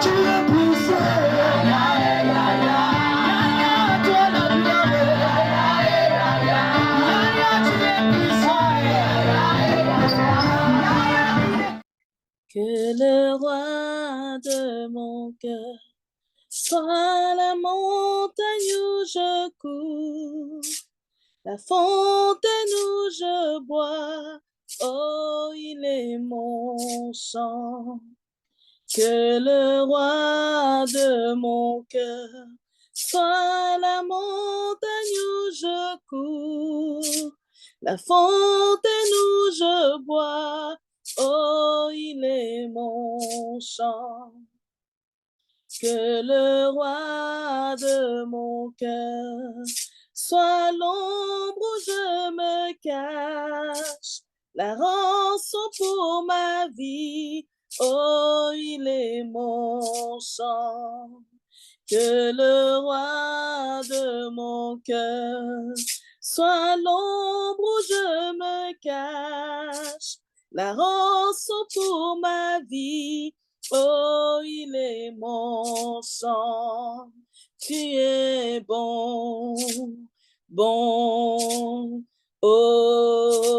Tu es puissant. Que le roi de mon cœur soit la montagne où je cours, la fontaine où je bois, oh, il est mon chant. Que le roi de mon cœur soit la montagne où je cours, la fontaine où je bois, oh, il est mon chant. Que le roi de mon cœur soit l'ombre où je me cache, la rançon pour ma vie, oh, il est mon chant. Que le roi de mon cœur soit l'ombre où je me cache, la rançon pour ma vie, oh, il est mon chant. Tu es bon, bon, oh,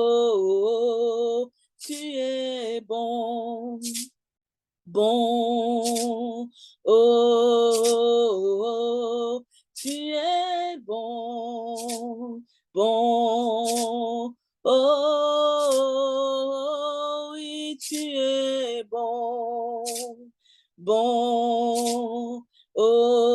tu es bon, bon, oh, tu es bon, bon, oh, oui, tu es bon, bon, oh.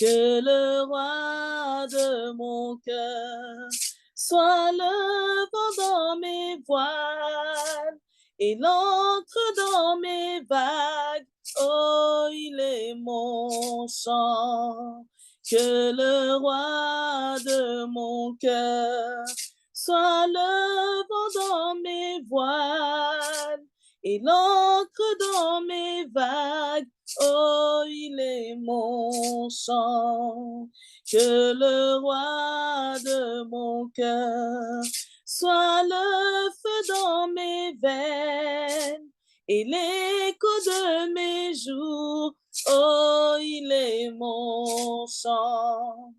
Que le roi de mon cœur soit le vent dans mes voiles et l'encre dans mes vagues, oh, il est mon chant. Que le roi de mon cœur soit le vent dans mes voiles et l'encre dans mes vagues, oh, il est mon chant. Que le roi de mon cœur soit le feu dans mes veines et l'écho de mes jours, oh, il est mon chant.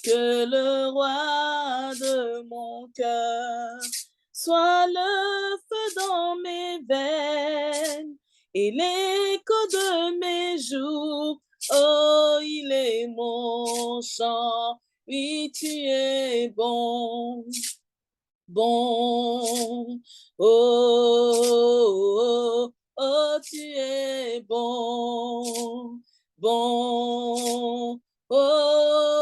Que le roi de mon cœur soit le feu dans mes veines et l'écho de mes jours, oh, il est mon chant. Oui, tu es bon, bon, oh, oh, tu es bon, bon, oh,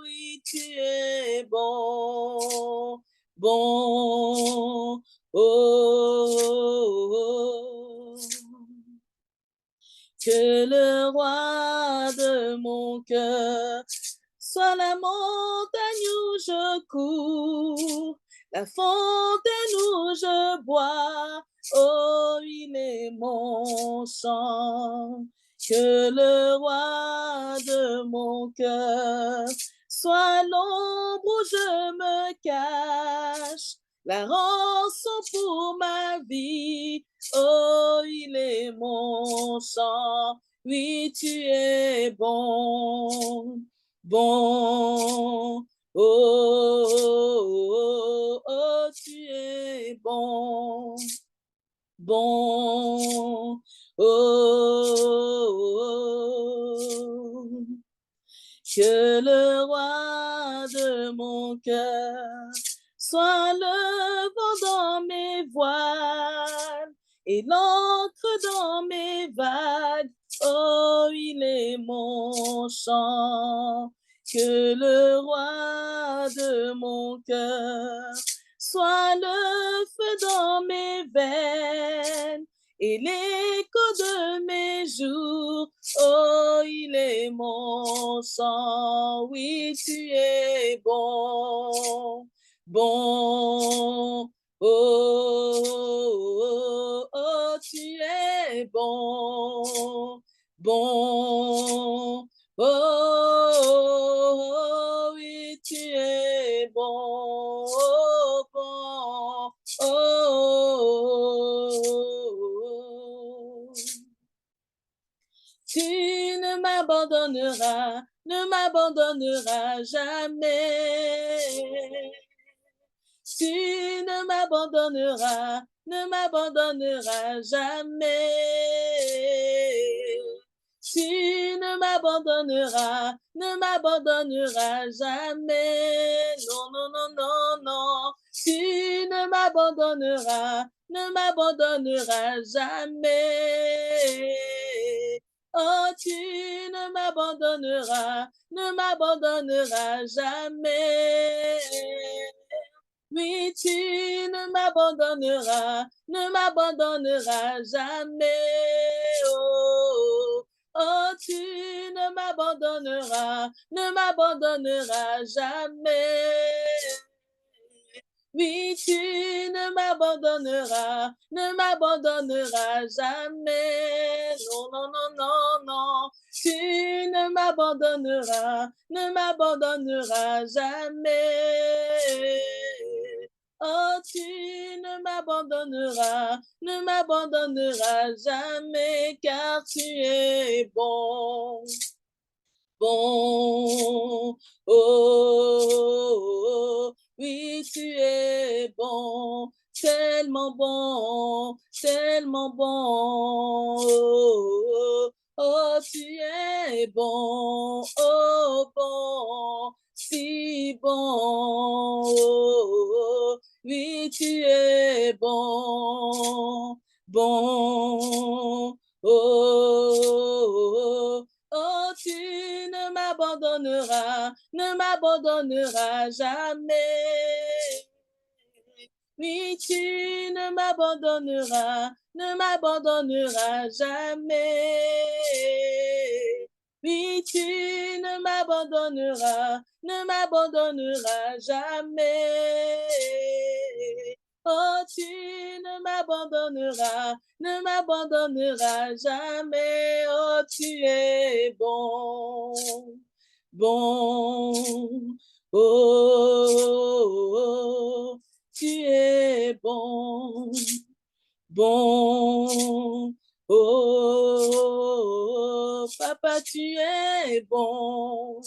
oui, tu es bon, bon, oh. Que le roi de mon cœur soit la montagne où je cours, la fontaine où je bois, oh, il est mon chant. Que le roi de mon cœur soit l'ombre où je me cache, la rançon pour ma vie, oh, il est mon chant. Oui, tu es bon, bon, oh, oh, tu es bon, bon, oh. Que le roi de mon cœur soit le vent dans mes voiles et l'encre dans mes vagues, oh, il est mon chant. Que le roi de mon cœur soit le feu dans mes veines et l'écho de mes jours, oh, il est mon sang. Oui, tu es bon, bon, oh, oh, oh, tu es bon, bon, oh, oui, tu es bon, oh, bon, oh, m'abandonnera, ne m'abandonnera jamais. Tu ne m'abandonneras, ne m'abandonneras jamais. Tu ne m'abandonneras, ne m'abandonneras jamais. Non, non, non, non, non. Tu ne m'abandonneras, ne m'abandonneras jamais. Oh, tu ne m'abandonneras, ne m'abandonneras jamais. Oui, tu ne m'abandonneras, ne m'abandonneras jamais. Oh, oh, tu ne m'abandonneras, ne m'abandonneras jamais. Oui, tu ne m'abandonneras, ne m'abandonneras jamais. Non, non, non, non, non. Tu ne m'abandonneras, ne m'abandonneras jamais. Oh, tu ne m'abandonneras, ne m'abandonneras jamais, car tu es bon. Bon, oh, oui, tu es bon, tellement bon, tellement bon. Oh, oh, tu es bon, oh, bon, si bon. Oh, oui, tu es bon, bon. Oh, oh, tu ne m'abandonneras, ne m'abandonneras jamais. Oui, tu ne m'abandonneras, ne m'abandonneras jamais. Oui, tu ne m'abandonneras, ne m'abandonneras jamais. Oh, tu ne m'abandonneras, ne m'abandonneras jamais. Oh, tu es bon, bon. Oh, tu es bon, bon. Oh, papa, tu es bon,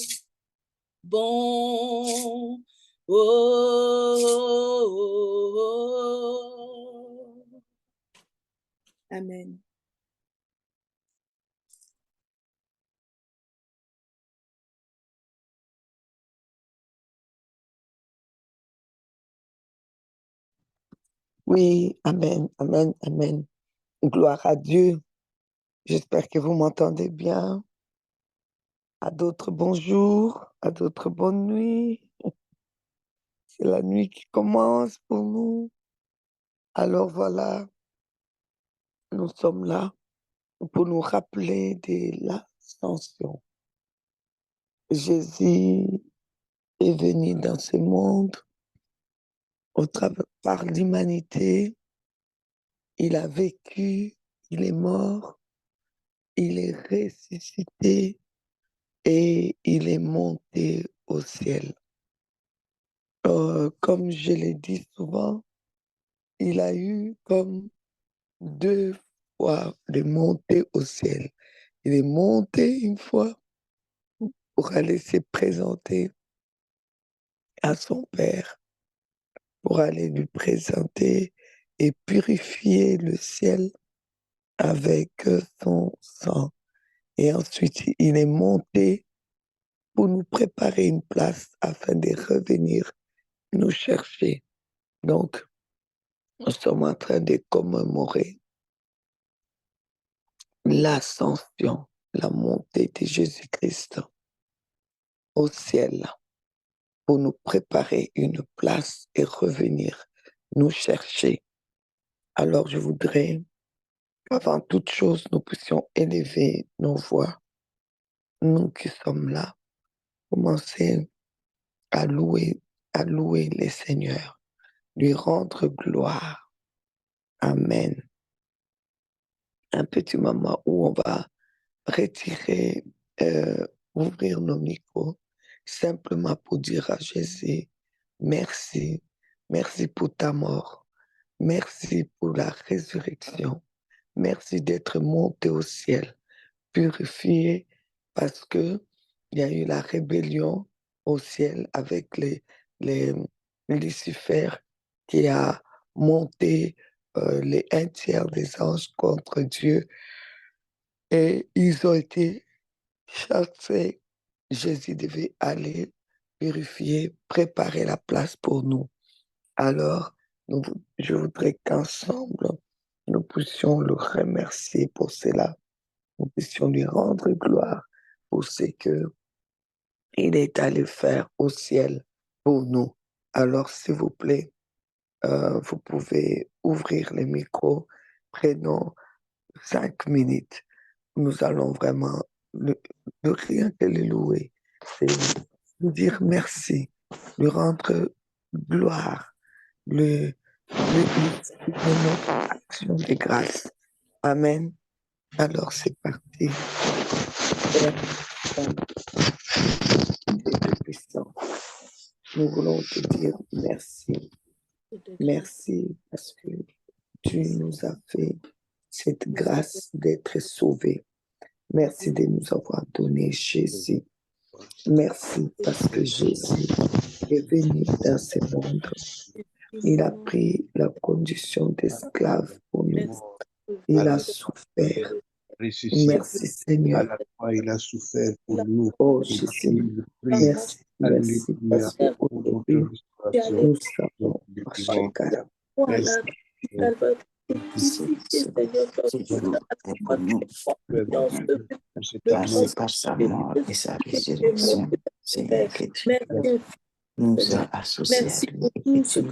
bon. Oh, amen. Oui, amen, amen, amen. Gloire à Dieu. J'espère que vous m'entendez bien. À d'autres, bonjour. À d'autres, bonne nuit. C'est la nuit qui commence pour nous. Alors voilà, nous sommes là pour nous rappeler de l'ascension. Jésus est venu dans ce monde au travers par l'humanité. Il a vécu, il est mort, il est ressuscité et il est monté au ciel. Comme je l'ai dit souvent, il a eu comme 2 fois de monter au ciel. Il est monté une fois pour aller se présenter à son Père, pour aller lui présenter et purifier le ciel avec son sang. Et ensuite, il est monté pour nous préparer une place afin de revenir nous chercher. Donc, nous sommes en train de commémorer l'ascension, la montée de Jésus-Christ au ciel pour nous préparer une place et revenir nous chercher. Alors, je voudrais qu'avant toute chose, nous puissions élever nos voix, nous qui sommes là, commencer à louer le Seigneur, lui rendre gloire. Amen. Un petit moment où on va retirer, ouvrir nos micros, simplement pour dire à Jésus, merci, merci pour ta mort, merci pour la résurrection, merci d'être monté au ciel, purifié parce qu'il y a eu la rébellion au ciel avec les Lucifer qui a monté les 1/3 des anges contre Dieu et ils ont été chassés. Jésus devait aller purifier, préparer la place pour nous. Alors, je voudrais qu'ensemble, nous puissions le remercier pour cela. Nous puissions lui rendre gloire pour ce qu'il est allé faire au ciel pour nous. Alors, s'il vous plaît, vous pouvez ouvrir les micros. Prenons 5 minutes. Nous allons vraiment ne rien que le louer. C'est lui dire merci, lui rendre gloire, lui exprimer notre action de grâce. Amen. Alors, c'est parti. Père Tout-Puissant, nous voulons te dire merci. Merci parce que tu nous as fait cette grâce d'être sauvés. Merci de nous avoir donné Jésus. Merci parce que Jésus est venu dans ce monde. Il a pris la condition d'esclave pour nous. Il a souffert. Merci Seigneur. Il a souffert pour nous. Oh Jésus, merci, merci parce qu'aujourd'hui, nous savons Merci par sa mort et sa résurrection, Seigneur, que tu nous as associés à lui et que tu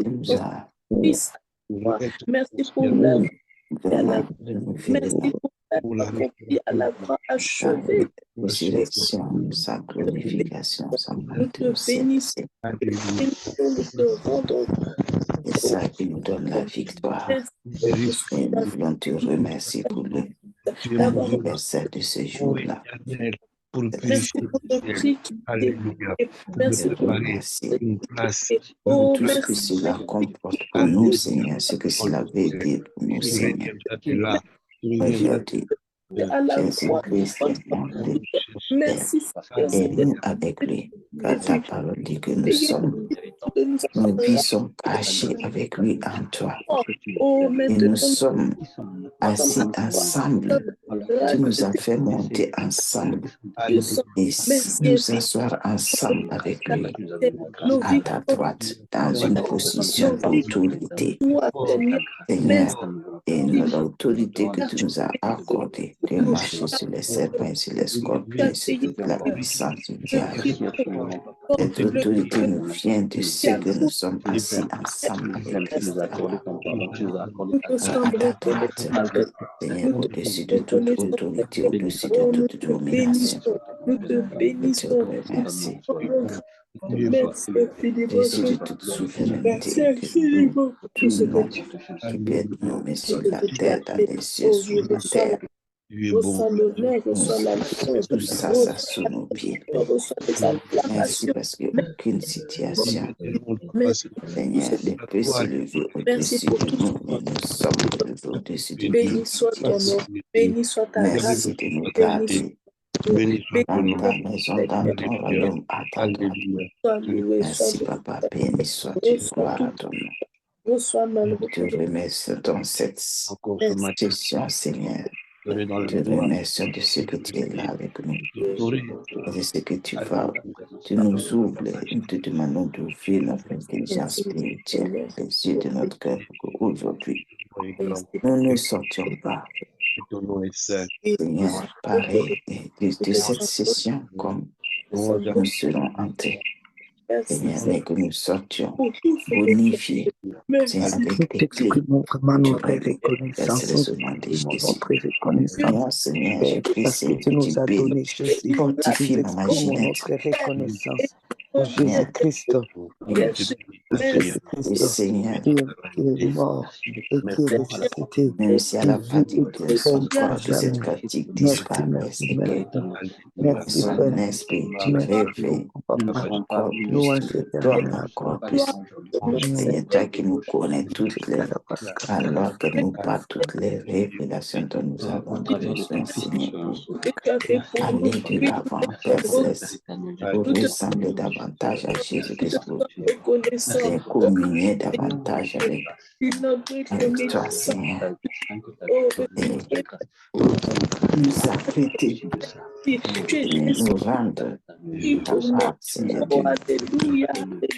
nous as merci pour l'œuvre. Merci pour l'accompli à la croix achevée. Résurrection, sa glorification, sa Nous te bénissons. Nous te rendons. C'est ça qui nous donne la victoire. Et nous voulons te remercier pour le anniversaire de ce jour-là. Merci pour le prix qui est. Merci pour une place. Oh, tout ce que cela comporte pour nous, Seigneur, ce que cela veut dire pour nous, Seigneur. Aujourd'hui, Jésus-Christ est monté et nous avec lui, car ta parole dit que nous vivons cachés avec lui en toi. Et nous sommes assis ensemble. Tu nous as fait monter ensemble et nous asseoir ensemble avec lui à ta droite dans une position d'autorité. Seigneur, et l'autorité que tu nous as accordée de marcher sur les serpents, sur les scorpions, sur toute la puissance du diable. Cette autorité nous vient de ce que nous sommes assis ensemble avec Christ à ta droite. Seigneur, au-dessus de toute autorité, au-dessus de toute domination. Nous te bénissons. Merci. Merci Au-dessus de toute souveraineté, tout nom qui peut être nommé sur la terre, dans les cieux, sur la terre. Tout ça, ça sous nos pieds. Merci parce qu'aucune situation, Seigneur, ne peut s'élever au-dessus de nous, mais nous sommes élevés au-dessus de toute situation. Merci de nous garder dans ta maison, dans ton royaume, à ta droite. Merci, Papa, béni sois-tu, gloire à ton nom. Nous te remercions dans cette session, Seigneur. Nous te remercions de ce que tu es là avec nous, de ce que tu nous ouvres. Nous te demandons d'ouvrir notre intelligence spirituelle, les yeux de notre cœur, pour qu'aujourd'hui, nous ne sortions pas, Seigneur, pareil de cette session comme nous serons entrés. Seigneur, mais que nous sortions bonifiés, Seigneur, avec des clés. Vraiment notre reconnaissance. Seigneur, je prie, parce que tu nous as donné Jésus. fortifie ma Comment maginette. notre reconnaissance. pour Jésus-Christ. Oui, Seigneur. Qui est mort et qui est ressuscité. Même si elle n'a pas dit de son corps, que cette jamais. pratique Merci, disparaisse et merci, que merci, son Père. esprit du Merci réveil Papa. encore plus, Louange te éternelle donne à encore toi. plus. Seigneur, toi qui nous connais toutes les, alors que nous pas toutes les révélations dont nous avons besoin, Seigneur, pour aller de l'avant, Père Céleste, pour ressembler davantage à Jésus-Christ, pour communier davantage avec toi, Seigneur, et nous apprêter et nous rendre capables, Seigneur,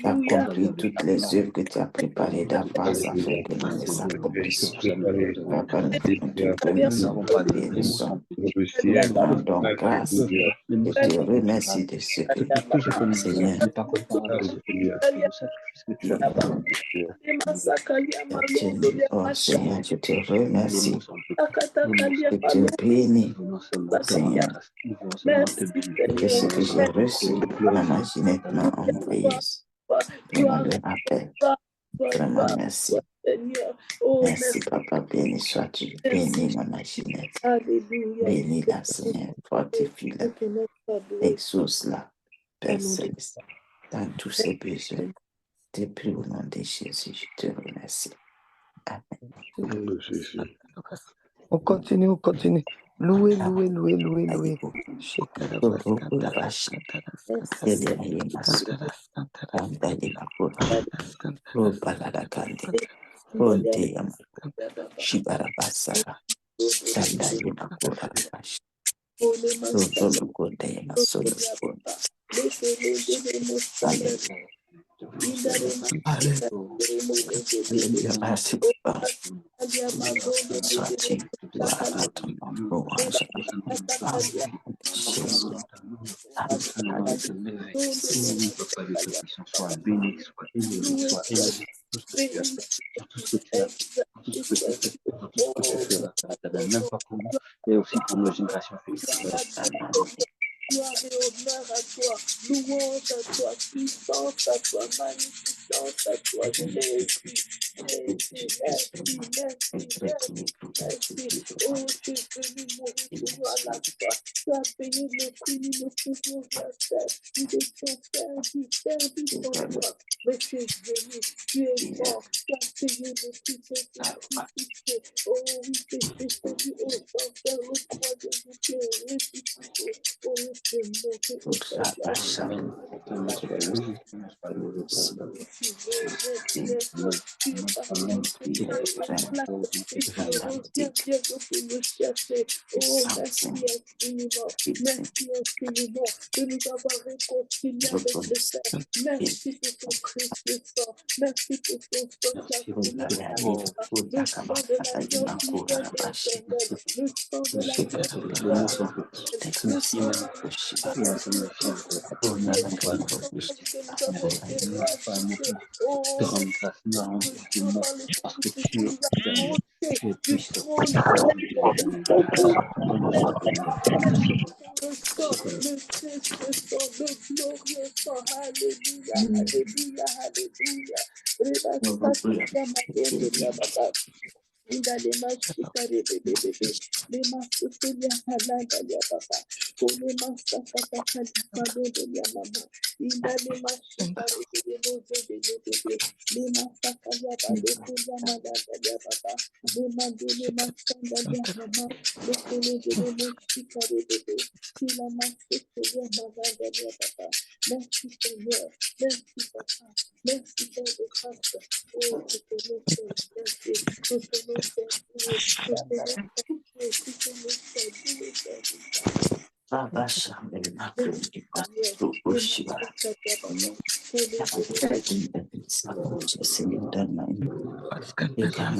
d'accomplir toutes les œuvres que tu as préparées d'avance afin que nous les accomplissions. Papa, nous te remercions, te bénissons, te rendons grâce et te remercie de ce que, Seigneur, oh Seigneur, je te remercie, je te bénis, Seigneur, de ce que j'ai reçu. Maman Ginette m'a envoyé. Je me le rappelle. Vraiment, merci. Merci, Papa. Béni sois-tu. Bénis Maman Ginette. Bénis-la, Seigneur. Fortifie-la. Exauce-la, Père Céleste, dans tous ses besoins. Depuis au nom de Jésus, je te remercie. Amen. On continue, on continue. Louez, louez, louez, louez, louez. Et aussi pour nos générations futures. Gloire et honneur à toi, louange à toi, puissance à toi, magnificence à toi, Jésus, merci, merci. Oh, tu es venu mourir pour nous à la croix, tu as payé le prix, nous ne pouvions rien faire, nous étions perdus sans toi, mais tu es venu, tu es mort, tu as payé le prix, tu es crucifié, oh oui, tu es descendu aux enfers, le croix de vous, tu es ressuscité, oh, merci infiniment de nous avoir réconciliés avec le Père. Merci pour ton précieux sang. Merci pour ton sang qui a coulé à la croix. Le sang de l'alliance nouvelle et éternelle. Le sang de l'alliance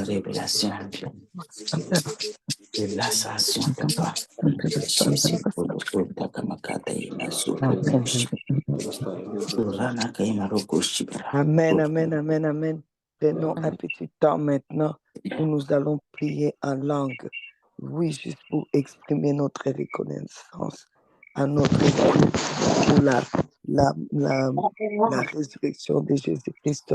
Révélation de l'assassin, papa. Jésus, pour le coup, Amen, amen, amen, amen. Prenons un petit temps maintenant où nous allons prier en langue. Oui, juste pour exprimer notre reconnaissance à notre Dieu pour la résurrection de Jésus-Christ,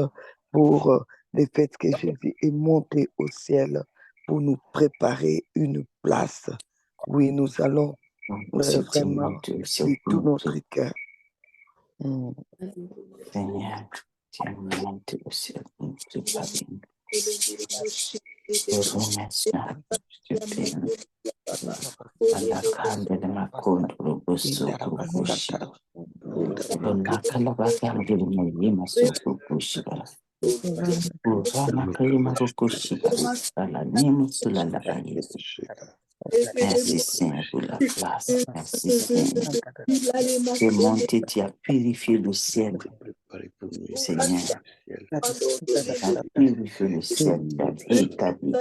pour le fait que Jésus est monté au ciel pour nous préparer une place. Oui, nous allons vraiment de tout notre cœur. Seigneur, tu es monté au ciel pour nous préparer. Merci Seigneur pour la place. Merci Seigneur. Tu es monté, tu as purifié le ciel. Seigneur, tu as purifié le ciel, tu as établi.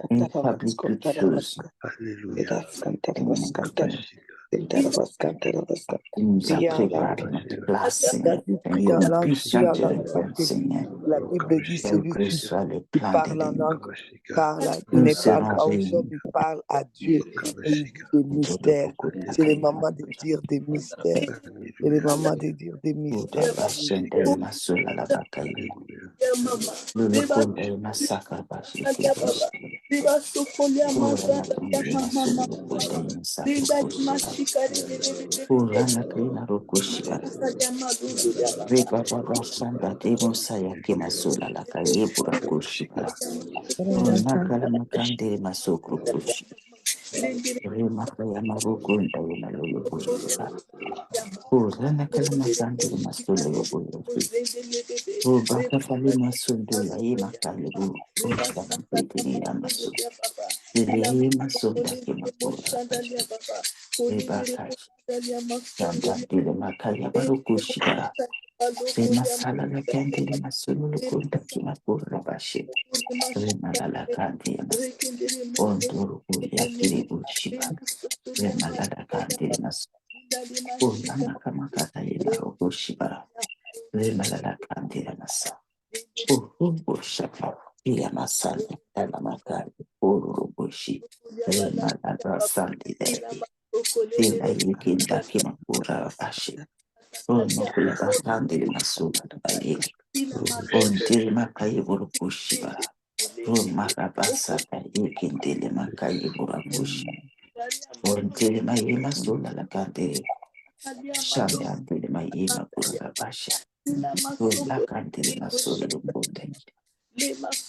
Établi toutes choses. Alléluia. Tu nous as préparé notre place, Seigneur, que nous puissions te répondre, Seigneur. La Bible dit Quel celui que qui soit le plan parle de en l'ennemi, langue, il nous ne parle serons pas aux réunis. hommes, il parle à Dieu et il dit des mystères. C'est le moment de dire des mystères. C'est le moment de dire des mystères.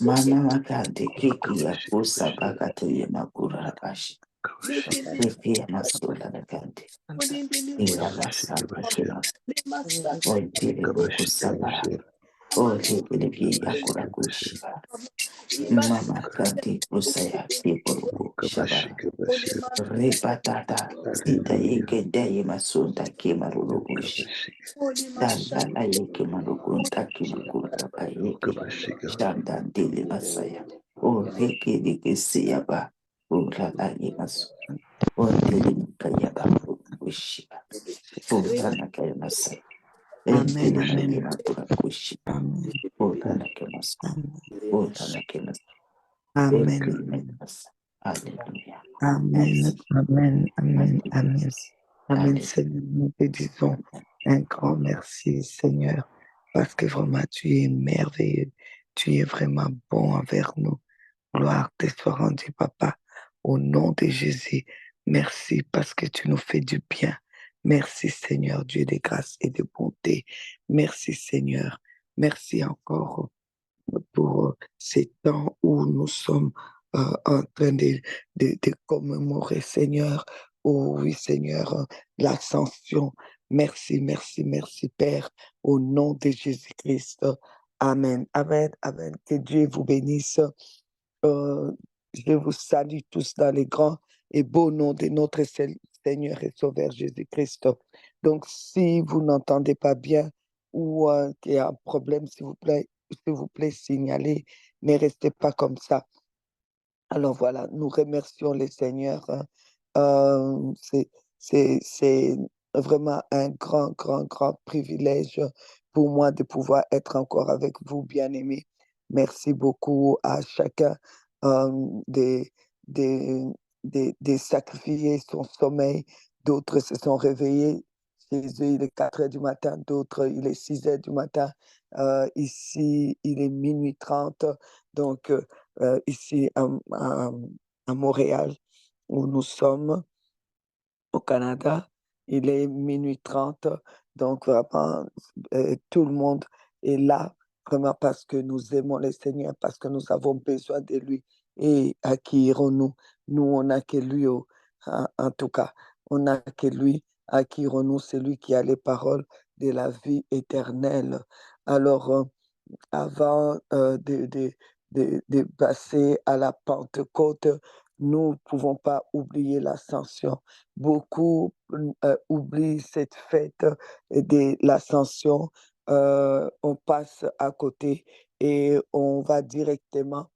Mama makande kiki ya kusa bakate ya makura bashi. Refi ya masola na kande. Ila masaba kima. Ontile mukusabara. Ontile ya kurakushiba. Mama kande kusaya tiburuku shabara. Repatata. Sita yeke daye masunda kima rurubushi. Tandala yeke manukunta kimukura ba yeke. Shandandile masaya. O reke reke siyaba. Urala yimasu. Ondile mukayaba kushiba. Urana kayamasa. Amen, Endile amen, mayima kushiba. amen, Urana kayamasa. Urana kayamasa. amen, Alléluia. amen, amen, amen, amen. Amen, Alléluia. Seigneur, nous te disons un grand merci, Seigneur, parce que vraiment tu es merveilleux, tu es vraiment bon envers nous. Gloire te soit rendue, Papa, au nom de Jésus. Merci parce que tu nous fais du bien. Merci, Seigneur, Dieu de grâce et de bonté. Merci, Seigneur. Merci encore pour ces temps où nous sommes en train de commémorer, Seigneur. Oh oui, Seigneur, l'ascension. Merci, merci, merci, Père, au nom de Jésus-Christ. Amen, amen, amen. Que Dieu vous bénisse. Je vous salue tous dans les grands et beaux noms de notre Seigneur et Sauveur Jésus-Christ. Donc, si vous n'entendez pas bien ou qu'il y a un problème, s'il vous plaît, signalez, ne restez pas comme ça. Alors voilà, nous remercions le Seigneur. C'est vraiment un grand, grand, grand privilège pour moi de pouvoir être encore avec vous, bien-aimés. Merci beaucoup à chacun euh, des, des, des sacrifier son sommeil. D'autres se sont réveillés. Chez eux, il est 4 heures du matin, d'autres, il est 6 heures du matin. Ici, il est minuit 30. Donc, ici à Montréal, où nous sommes, au Canada, il est minuit 30. Donc, vraiment, tout le monde est là, vraiment parce que nous aimons le Seigneur, parce que nous avons besoin de lui. Et à qui irons-nous? Nous, on n'a que lui, en tout cas. On n'a que lui. À qui irons-nous? C'est lui qui a les paroles de la vie éternelle. Alors, avant de passer à la Pentecôte, nous ne pouvons pas oublier l'ascension. Beaucoup oublient cette fête de l'ascension. On passe à côté et on va directement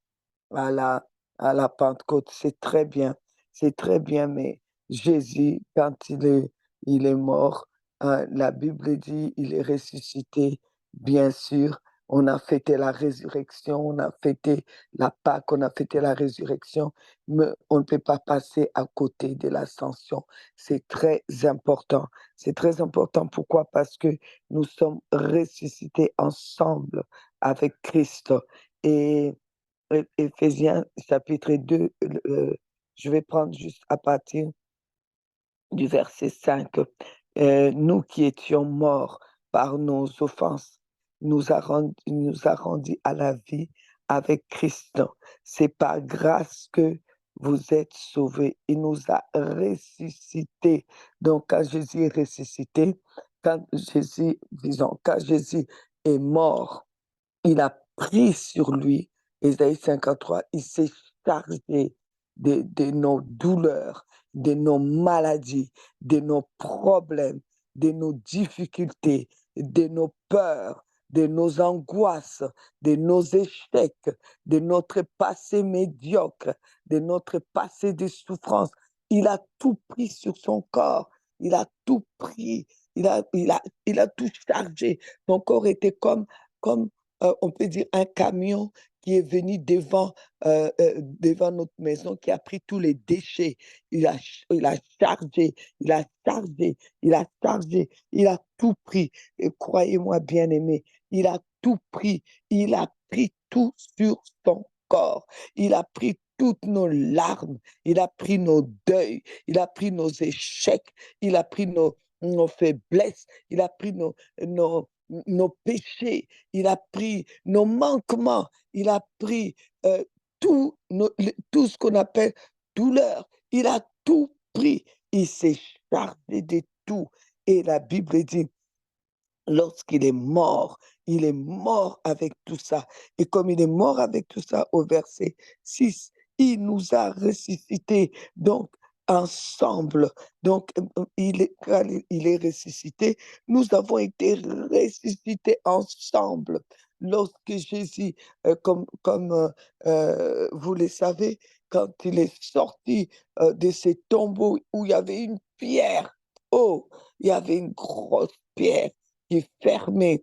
à à la Pentecôte. C'est très bien, mais Jésus, quand il est mort, la Bible dit il est ressuscité, bien sûr. On a fêté la résurrection, on a fêté la Pâque, on a fêté la résurrection, mais on ne peut pas passer à côté de l'ascension. C'est très important. C'est très important. Pourquoi? Parce que nous sommes ressuscités ensemble avec Christ. Et Éphésiens chapitre 2, je vais prendre juste à partir du verset 5. Nous qui étions morts par nos offenses, nous a rendus à la vie avec Christ. C'est par grâce que vous êtes sauvés. Il nous a ressuscités. Donc, quand Jésus est ressuscité, quand Jésus est mort, il a pris sur lui, Ésaïe 53, il s'est chargé de nos douleurs, de nos maladies, de nos problèmes, de nos difficultés, de nos peurs, de nos angoisses, de nos échecs, de notre passé médiocre, de notre passé de souffrance. Il a tout pris sur son corps. Il a tout pris. Il a tout chargé. Son corps était comme on peut dire un camion qui est venu devant notre maison, qui a pris tous les déchets. Il a chargé, il a chargé, il a chargé, il a tout pris. Et croyez-moi, bien-aimé, il a tout pris. Il a pris tout sur son corps. Il a pris toutes nos larmes. Il a pris nos deuils. Il a pris nos échecs. Il a pris nos faiblesses. Il a pris nos péchés, il a pris nos manquements, il a pris tout ce qu'on appelle douleur, il a tout pris, il s'est chargé de tout. Et la Bible dit, lorsqu'il est mort avec tout ça. Et comme il est mort avec tout ça, au verset 6, il nous a ressuscités. Donc, ensemble. Donc, quand il est ressuscité, nous avons été ressuscités ensemble. Lorsque Jésus, vous le savez, quand il est sorti de ce tombeau où il y avait une pierre, oh, il y avait une grosse pierre qui fermait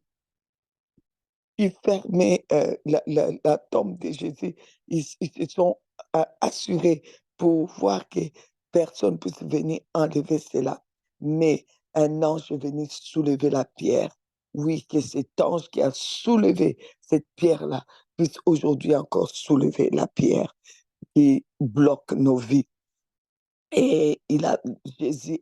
la tombe de Jésus. Ils se sont assurés pour voir que personne ne puisse venir enlever cela. Mais un ange est venu soulever la pierre. Oui, que cet ange qui a soulevé cette pierre-là puisse aujourd'hui encore soulever la pierre qui bloque nos vies. Et Jésus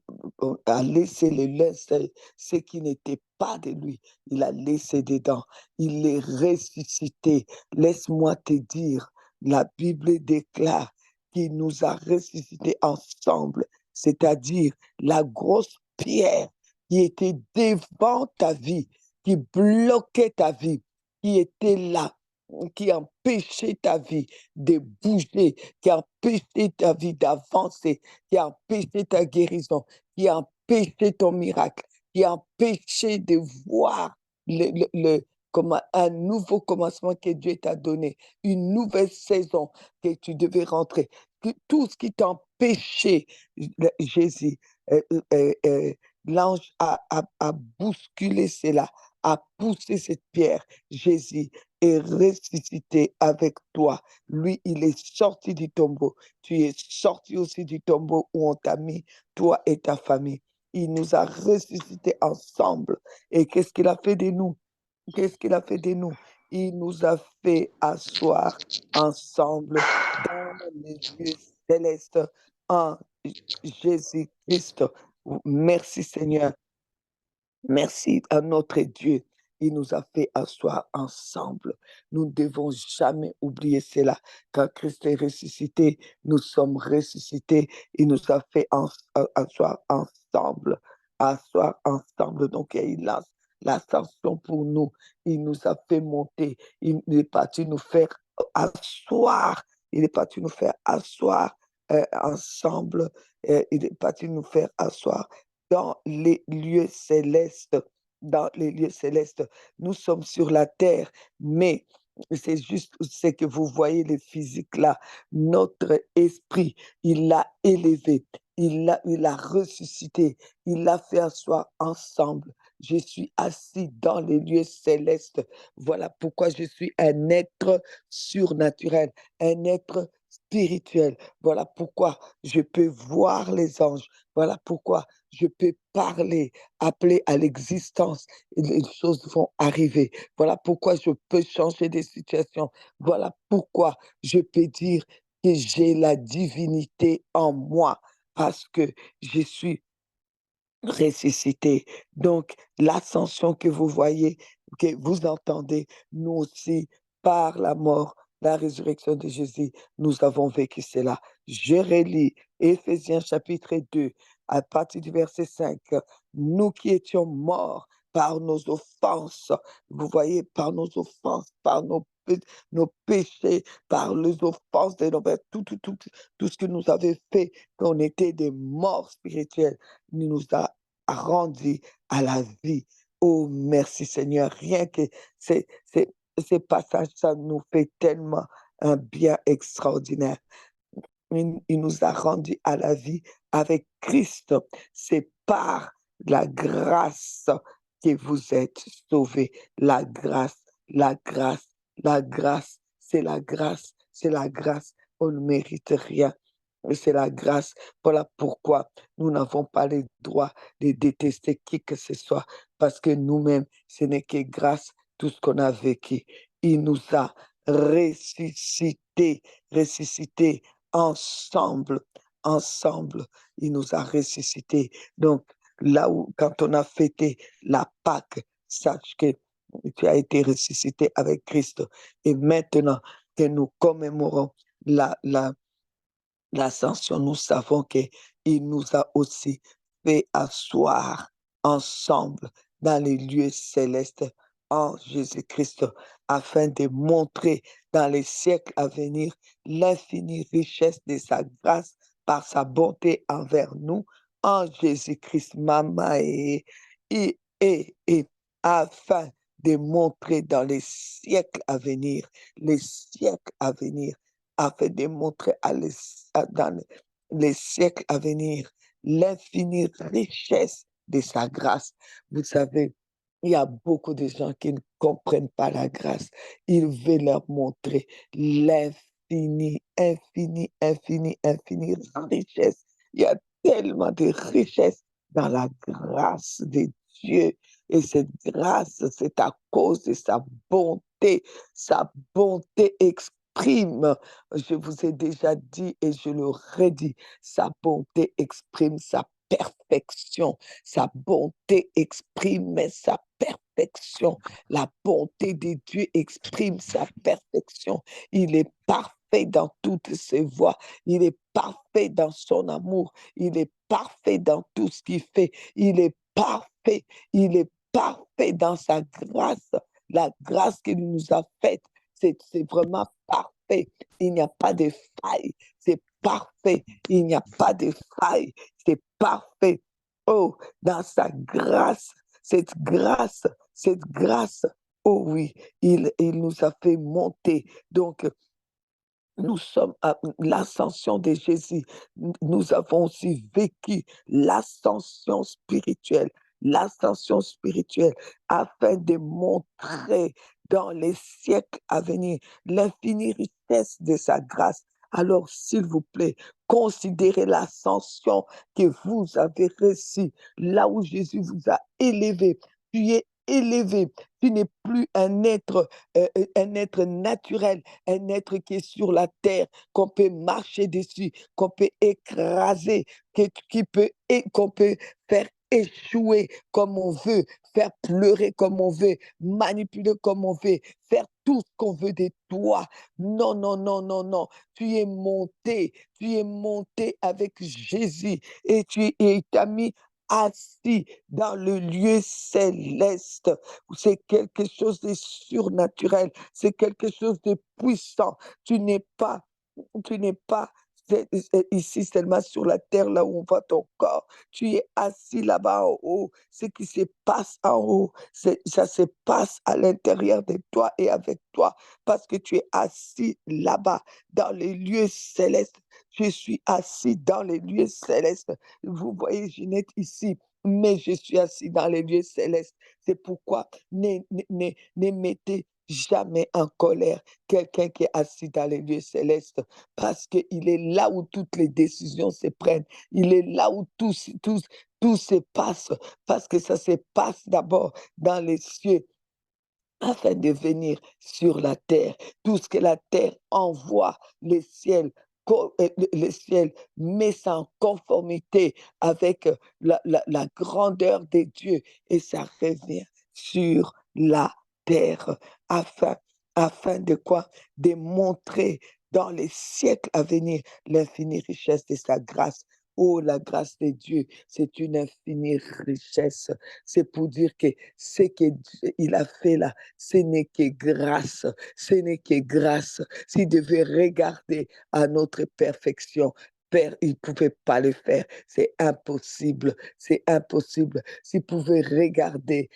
a laissé le linceul, ce qui n'était pas de lui. Il a laissé dedans. Il est ressuscité. Laisse-moi te dire, la Bible déclare qu'il nous a ressuscités ensemble, c'est-à-dire la grosse pierre qui était devant ta vie, qui bloquait ta vie, qui était là, qui empêchait ta vie de bouger, qui empêchait ta vie d'avancer, qui empêchait ta guérison, qui empêchait ton miracle, qui empêchait de voir comme un nouveau commencement que Dieu t'a donné, une nouvelle saison que tu devais rentrer. Tout ce qui t'empêchait, Jésus, L'ange a bousculé cela, a poussé cette pierre. Jésus est ressuscité avec toi. Lui, il est sorti du tombeau. Tu es sorti aussi du tombeau où on t'a mis, toi et ta famille. Il nous a ressuscités ensemble. Et qu'est-ce qu'il a fait de nous? Qu'est-ce qu'il a fait de nous? Il nous a fait asseoir ensemble dans les lieux célestes en Jésus-Christ. Merci Seigneur. Merci à notre Dieu. Il nous a fait asseoir ensemble. Nous ne devons jamais oublier cela. Quand Christ est ressuscité, nous sommes ressuscités. Il nous a fait asseoir ensemble. Asseoir ensemble. Donc, il a l'ascension pour nous. Il nous a fait monter. Il est parti nous faire asseoir. Il est parti nous faire asseoir ensemble. Il est parti nous faire asseoir dans les lieux célestes. Dans les lieux célestes. Nous sommes sur la terre, mais c'est juste ce que vous voyez, le physique là. Notre esprit, il l'a élevé, il l'a ressuscité, il l'a fait asseoir ensemble. Je suis assis dans les lieux célestes. Voilà pourquoi je suis un être surnaturel, un être spirituel. Voilà pourquoi je peux voir les anges. Voilà pourquoi je peux parler, appeler à l'existence, et les choses vont arriver. Voilà pourquoi je peux changer des situations. Voilà pourquoi je peux dire que j'ai la divinité en moi parce que je suis ressuscité. Donc, l'ascension que vous voyez, que vous entendez, nous aussi, par la mort, la résurrection de Jésus, nous avons vécu cela. Je relis Éphésiens chapitre 2, à partir du verset 5. Nous qui étions morts par nos offenses, vous voyez, par nos offenses, par nos péchés, par les offenses de nos pères, tout ce que nous avait fait, qu'on était des morts spirituels, nous a rendus à la vie. Oh, merci Seigneur. Rien que ces passages, ça nous fait tellement un bien extraordinaire. Il nous a rendus à la vie avec Christ. C'est par la grâce que vous êtes sauvés. La grâce, la grâce, la grâce, c'est la grâce, c'est la grâce. On ne mérite rien. C'est la grâce. Voilà pourquoi nous n'avons pas le droit de détester qui que ce soit, parce que nous-mêmes, ce n'est que grâce tout ce qu'on a vécu. Il nous a ressuscités, ressuscités ensemble, ensemble. Il nous a ressuscités. Donc, là où, quand on a fêté la Pâque, sache que tu as été ressuscité avec Christ. Et maintenant que nous commémorons l'ascension, nous savons qu'il nous a aussi fait asseoir ensemble dans les lieux célestes en Jésus-Christ, afin de montrer dans les siècles à venir l'infinie richesse de sa grâce par sa bonté envers nous en Jésus-Christ, Mama, et afin de montrer dans les siècles à venir, afin de montrer dans les siècles à venir l'infinie richesse de sa grâce. Vous savez, il y a beaucoup de gens qui ne comprennent pas la grâce. Il veut leur montrer l'infinie, infinie, infinie, infinie richesse. Il y a tellement de richesse dans la grâce de Dieu. Et cette grâce, c'est à cause de sa bonté. Sa bonté exprime, je vous ai déjà dit et je le redis, sa bonté exprime sa perfection. Sa bonté exprime sa perfection. La bonté de Dieu exprime sa perfection. Il est parfait dans toutes ses voies. Il est parfait dans son amour. Il est parfait dans tout ce qu'il fait. Il est parfait. Il est parfait dans sa grâce. La grâce qu'il nous a faite, c'est vraiment parfait. Il n'y a pas de faille. C'est parfait. Il n'y a pas de faille. C'est parfait. Oh, dans sa grâce, cette grâce, oh oui, il nous a fait monter. Donc, Nous sommes à l'ascension de Jésus. Nous avons aussi vécu l'ascension spirituelle afin de montrer dans les siècles à venir l'infinie richesse de sa grâce. Alors, s'il vous plaît, considérez l'ascension que vous avez reçue, là où Jésus vous a élevé. Tu es élevé. Tu n'es plus un être naturel, un être qui est sur la terre, qu'on peut marcher dessus, qu'on peut écraser, qu'on peut faire échouer comme on veut, faire pleurer comme on veut, manipuler comme on veut, faire tout ce qu'on veut de toi. Non, non, non, non, non. Tu es monté avec Jésus et il t'a mis assis dans le lieu céleste. C'est quelque chose de surnaturel, c'est quelque chose de puissant. Tu n'es pas ici seulement sur la terre, là où on voit ton corps. Tu es assis là-bas en haut. Ce qui se passe en haut, ça se passe à l'intérieur de toi et avec toi, parce que tu es assis là-bas, dans les lieux célestes. Je suis assis dans les lieux célestes. Vous voyez Ginette ici, mais je suis assis dans les lieux célestes. C'est pourquoi ne mettez jamais en colère quelqu'un qui est assis dans les lieux célestes, parce qu'il est là où toutes les décisions se prennent. Il est là où tout se passe, parce que ça se passe d'abord dans les cieux afin de venir sur la terre. Tout ce que la terre envoie, le ciel met ça en conformité avec la grandeur de Dieu et ça revient sur la terre afin, afin de quoi? De montrer dans les siècles à venir l'infinie richesse de sa grâce. Oh, la grâce de Dieu, c'est une infinie richesse. C'est pour dire que ce qu'il a fait là, ce n'est que grâce, ce n'est que grâce. S'il devait regarder à notre perfection, Père, il ne pouvait pas le faire. C'est impossible, c'est impossible. S'il pouvait regarder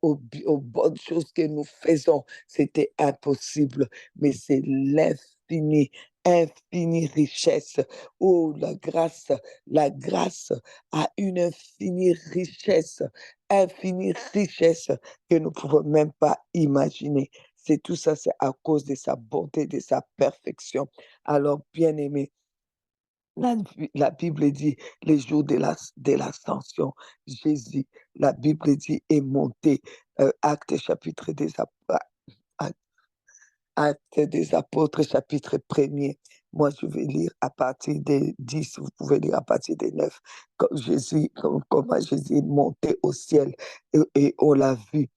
aux bonnes choses que nous faisons, c'était impossible. Mais c'est infinie richesse. Oh, la grâce a une infinie richesse que nous ne pouvons même pas imaginer. C'est tout ça, c'est à cause de sa bonté, de sa perfection. Alors, bien-aimés, la Bible dit, les jours de l'ascension, Jésus, la Bible dit, est monté. Actes chapitre des Actes des Apôtres, chapitre 1er. Moi, je vais lire à partir des 10, vous pouvez lire à partir des 9, comment Jésus est monté au ciel et on l'a vu.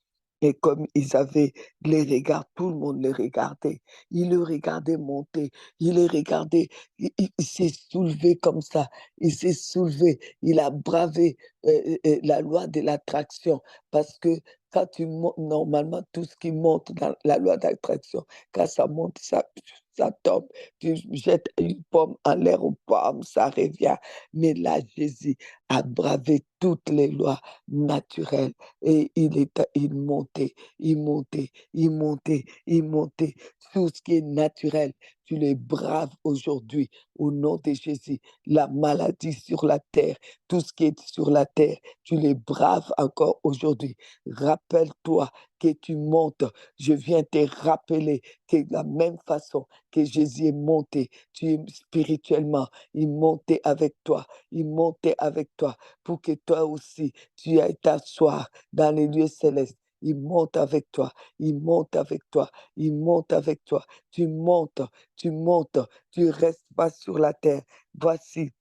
Et comme ils avaient les regards, tout le monde les regardait. Il le regardait monter, il le regardait, il s'est soulevé comme ça, il s'est soulevé, il a bravé la loi de l'attraction parce que quand tu montes, normalement, tout ce qui monte dans la loi d'attraction, quand ça monte, ça tombe. Tu jettes une pomme en l'air aux pommes, ça revient. Mais là, Jésus a bravé toutes les lois naturelles et il montait, il montait, il montait, il montait. Tout ce qui est naturel, tu les braves aujourd'hui au nom de Jésus. La maladie sur la terre, tout ce qui est sur la terre, tu les braves encore aujourd'hui. Rappelle-toi que tu montes. Je viens te rappeler que de la même façon que Jésus est monté, tu es spirituellement, il montait avec toi, il montait avec toi pour que toi aussi, tu ailles t'asseoir dans les lieux célestes. Il monte avec toi, il monte avec toi, il monte avec toi. Tu montes, tu restes pas sur la terre. Voici,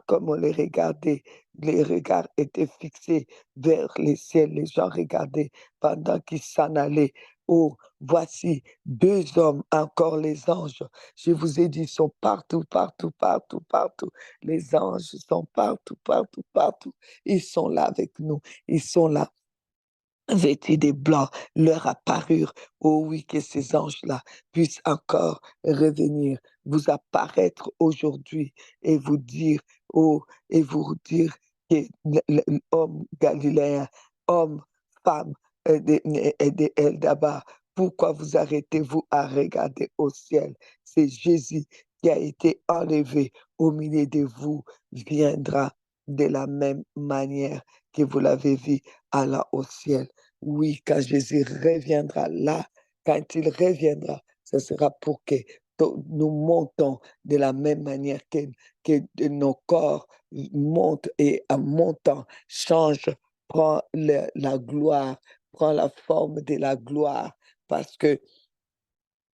comme on les regardait, les regards étaient fixés vers les ciels, les gens regardaient pendant qu'ils s'en allaient. Oh, voici 2 hommes, encore les anges. Je vous ai dit, ils sont partout, partout, partout, partout. Les anges sont partout, partout, partout. Ils sont là avec nous. Ils sont là vêtus de blanc, leur apparurent. Oh oui, que ces anges-là puissent encore revenir, vous apparaître aujourd'hui et vous dire, oh, et vous dire que l'homme galiléen, homme, femme, et de Eldaba, Pourquoi vous arrêtez-vous à regarder au ciel? C'est Jésus qui a été enlevé au milieu de vous, viendra de la même manière que vous l'avez vu allant au ciel. Oui, quand Jésus reviendra là, quand il reviendra, ce sera pour que nous montons de la même manière que nos corps montent et en montant changent, prend la gloire, prend la forme de la gloire, parce que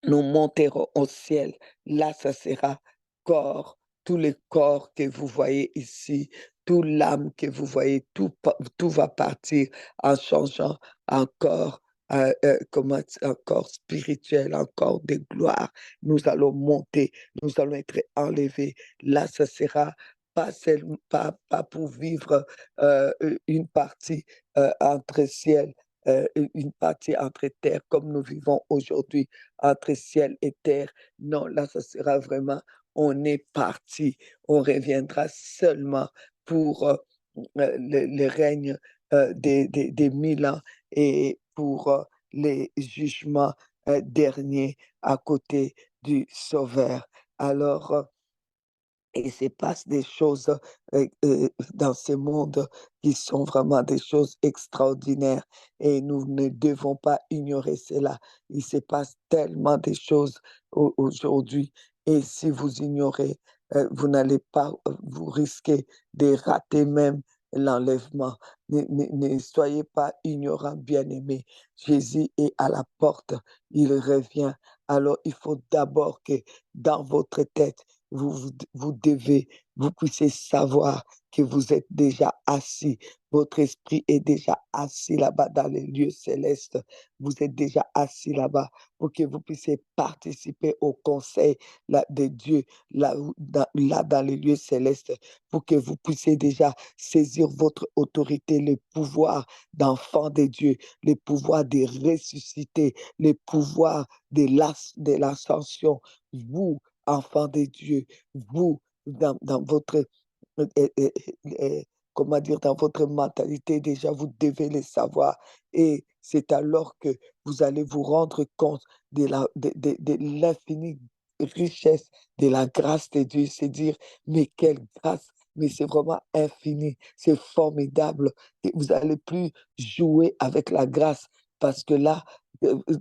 nous monterons au ciel. Là, ça sera corps, tous les corps que vous voyez ici, tout l'âme que vous voyez, tout va partir en changeant en corps, un corps spirituel, un corps de gloire. Nous allons monter, nous allons être enlevés. Là, ça sera pas pour vivre une partie entre ciel, une partie entre terre comme nous vivons aujourd'hui entre ciel et terre. Non, là, ça sera vraiment, on est parti. On reviendra seulement pour le règne des 1000 ans et pour les jugements derniers à côté du Sauveur. Alors, il se passe des choses dans ce monde qui sont vraiment des choses extraordinaires et nous ne devons pas ignorer cela. Il se passe tellement de choses aujourd'hui et si vous ignorez, vous n'allez pas, vous risquez de rater même l'enlèvement. Ne soyez pas ignorants, bien-aimés. Jésus est à la porte, il revient. Alors il faut d'abord que dans votre tête, vous puissiez savoir que vous êtes déjà assis. Votre esprit est déjà assis là-bas dans les lieux célestes. Vous êtes déjà assis là-bas pour que vous puissiez participer au conseil de Dieu là dans les lieux célestes, pour que vous puissiez déjà saisir votre autorité, le pouvoir d'enfant de Dieu, le pouvoir de ressusciter, le pouvoir de l'ascension. Vous, enfants de Dieu, vous, dans votre, euh, euh, euh, euh, comment dire, dans votre mentalité, déjà, vous devez le savoir. Et c'est alors que vous allez vous rendre compte de l'infinie richesse de la grâce de Dieu. C'est dire, mais quelle grâce! Mais c'est vraiment infini, c'est formidable. Et vous n'allez plus jouer avec la grâce parce que là,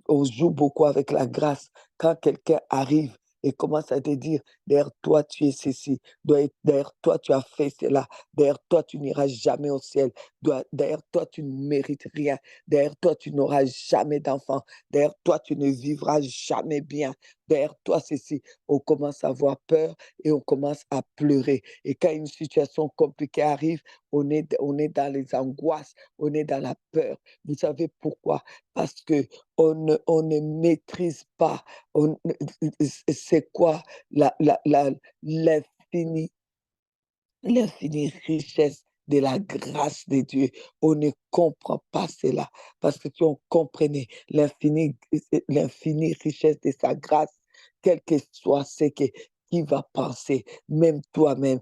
on joue beaucoup avec la grâce. Quand quelqu'un arrive et commence à te dire, derrière toi, tu es ceci, derrière toi, tu as fait cela, derrière toi, tu n'iras jamais au ciel, derrière toi, tu ne mérites rien, derrière toi, tu n'auras jamais d'enfant, derrière toi, tu ne vivras jamais bien, derrière toi, ceci. On commence à avoir peur et on commence à pleurer. Et quand une situation compliquée arrive, on est dans les angoisses, on est dans la peur. Vous savez pourquoi? Parce que on ne maîtrise pas c'est quoi l'infini, l'infinie richesse de la grâce de Dieu. On ne comprend pas cela parce que si on comprenait l'infinie richesse de sa grâce, quel que soit ce qui va penser, même toi-même,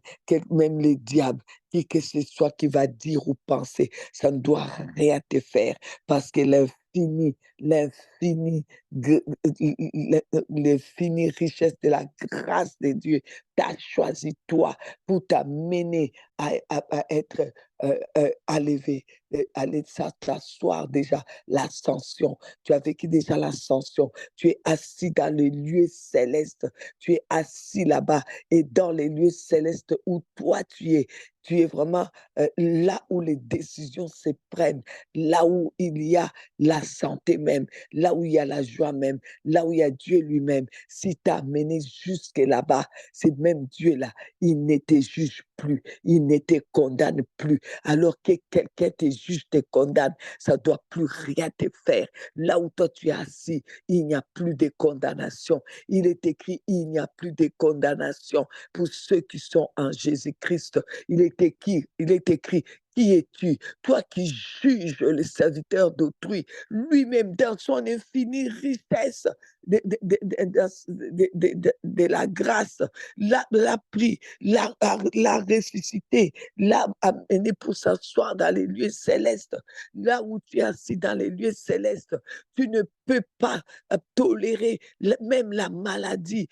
même les diables, qui que ce soit qui va dire ou penser, ça ne doit rien te faire parce que l'infini, l'infinie richesse de la grâce de Dieu t'a choisi toi pour t'amener à être enlevé, aller t'asseoir déjà l'ascension. Tu as vécu déjà l'ascension. Tu es assis dans les lieux célestes. Tu es assis là-bas et dans les lieux célestes où toi tu es vraiment là où les décisions se prennent, là où il y a la santé même, là où il y a la joie même, là où il y a Dieu lui-même. Si tu as amené jusque là-bas, c'est même Dieu-là, il ne te juge plus, il ne te condamne plus. Alors que quelqu'un te juge, te condamne, ça ne doit plus rien te faire. Là où toi tu es assis, il n'y a plus de condamnation. Il est écrit, il n'y a plus de condamnation pour ceux qui sont en Jésus-Christ. Il est écrit, qui es-tu? Toi qui juges le serviteur d'autrui, lui-même dans son infinie richesse de la grâce, l'a pris, l'a ressuscité, l'a amené pour s'asseoir dans les lieux célestes. Là où tu es assis dans les lieux célestes, tu ne peux pas tolérer même la maladie.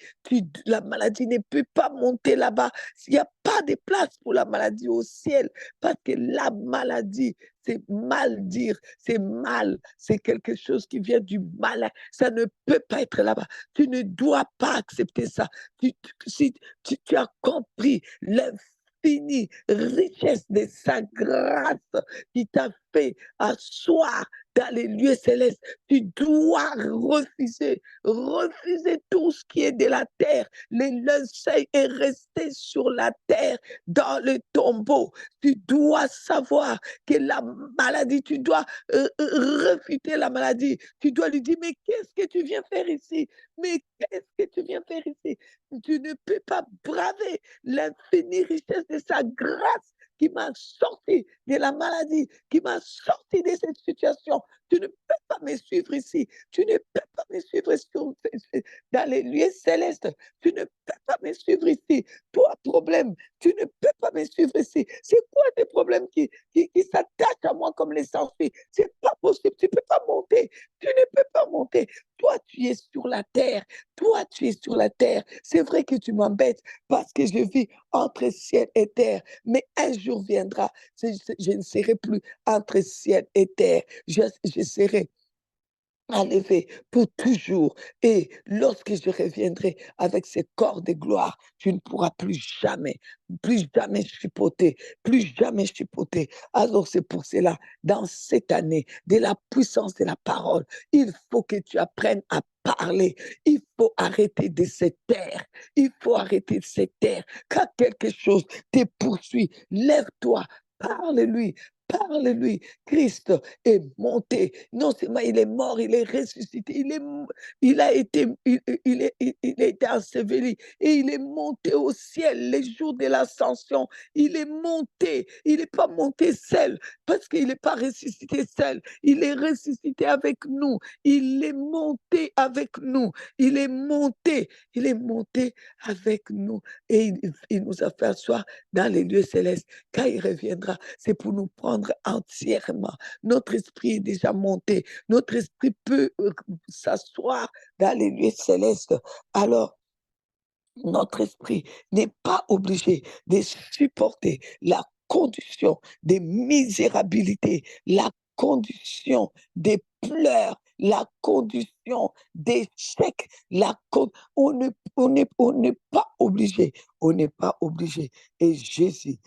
La maladie ne peut pas monter là-bas. Il n'y a pas de place pour la maladie au ciel, parce que la maladie, c'est mal dire, c'est mal, c'est quelque chose qui vient du mal. Ça ne peut pas être là-bas. Tu ne dois pas accepter ça. Si tu as compris l'infinie richesse de sa grâce qui t'a fait asseoir dans les lieux célestes, tu dois refuser tout ce qui est de la terre. Le linceul est resté sur la terre, dans le tombeau. Tu dois savoir que la maladie, tu dois refuter la maladie. Tu dois lui dire, mais qu'est-ce que tu viens faire ici? Mais qu'est-ce que tu viens faire ici? Tu ne peux pas braver l'infinie richesse de sa grâce qui m'a sorti de la maladie, qui m'a sorti de cette situation. Tu ne peux pas me suivre ici. Tu ne peux pas me suivre dans les lieux célestes. Tu ne peux pas me suivre ici. Toi, problème, tu ne peux pas me suivre ici. C'est quoi tes problèmes qui s'attachent à moi comme les sans-filles? C'est pas possible. Tu ne peux pas monter. Tu ne peux pas monter. Toi, tu es sur la terre. Toi, tu es sur la terre. C'est vrai que tu m'embêtes parce que je vis entre ciel et terre. Mais un jour viendra, je ne serai plus entre ciel et terre. Je serai enlevé pour toujours. Et lorsque je reviendrai avec ce corps de gloire, tu ne pourras plus jamais chipoter, plus jamais chipoter. Alors c'est pour cela, dans cette année, de la puissance de la parole, il faut que tu apprennes à parler. Il faut arrêter de se taire. Il faut arrêter de se taire. Quand quelque chose te poursuit, lève-toi, parle-lui. Parle-lui. Christ est monté. Non seulement il est mort, il est ressuscité. Il a été enseveli et il est monté au ciel les jours de l'ascension. Il est monté. Il n'est pas monté seul parce qu'il n'est pas ressuscité seul. Il est ressuscité avec nous. Il est monté avec nous. Il est monté. Il est monté avec nous. Et il nous a fait asseoir dans les lieux célestes. Quand il reviendra, c'est pour nous prendre entièrement. Notre esprit est déjà monté. Notre esprit peut s'asseoir dans les lieux célestes. Alors, notre esprit n'est pas obligé de supporter la condition de misérabilité, la condition des pleurs, la condition d'échec, on n'est pas obligé, on n'est pas obligé. Et Jésus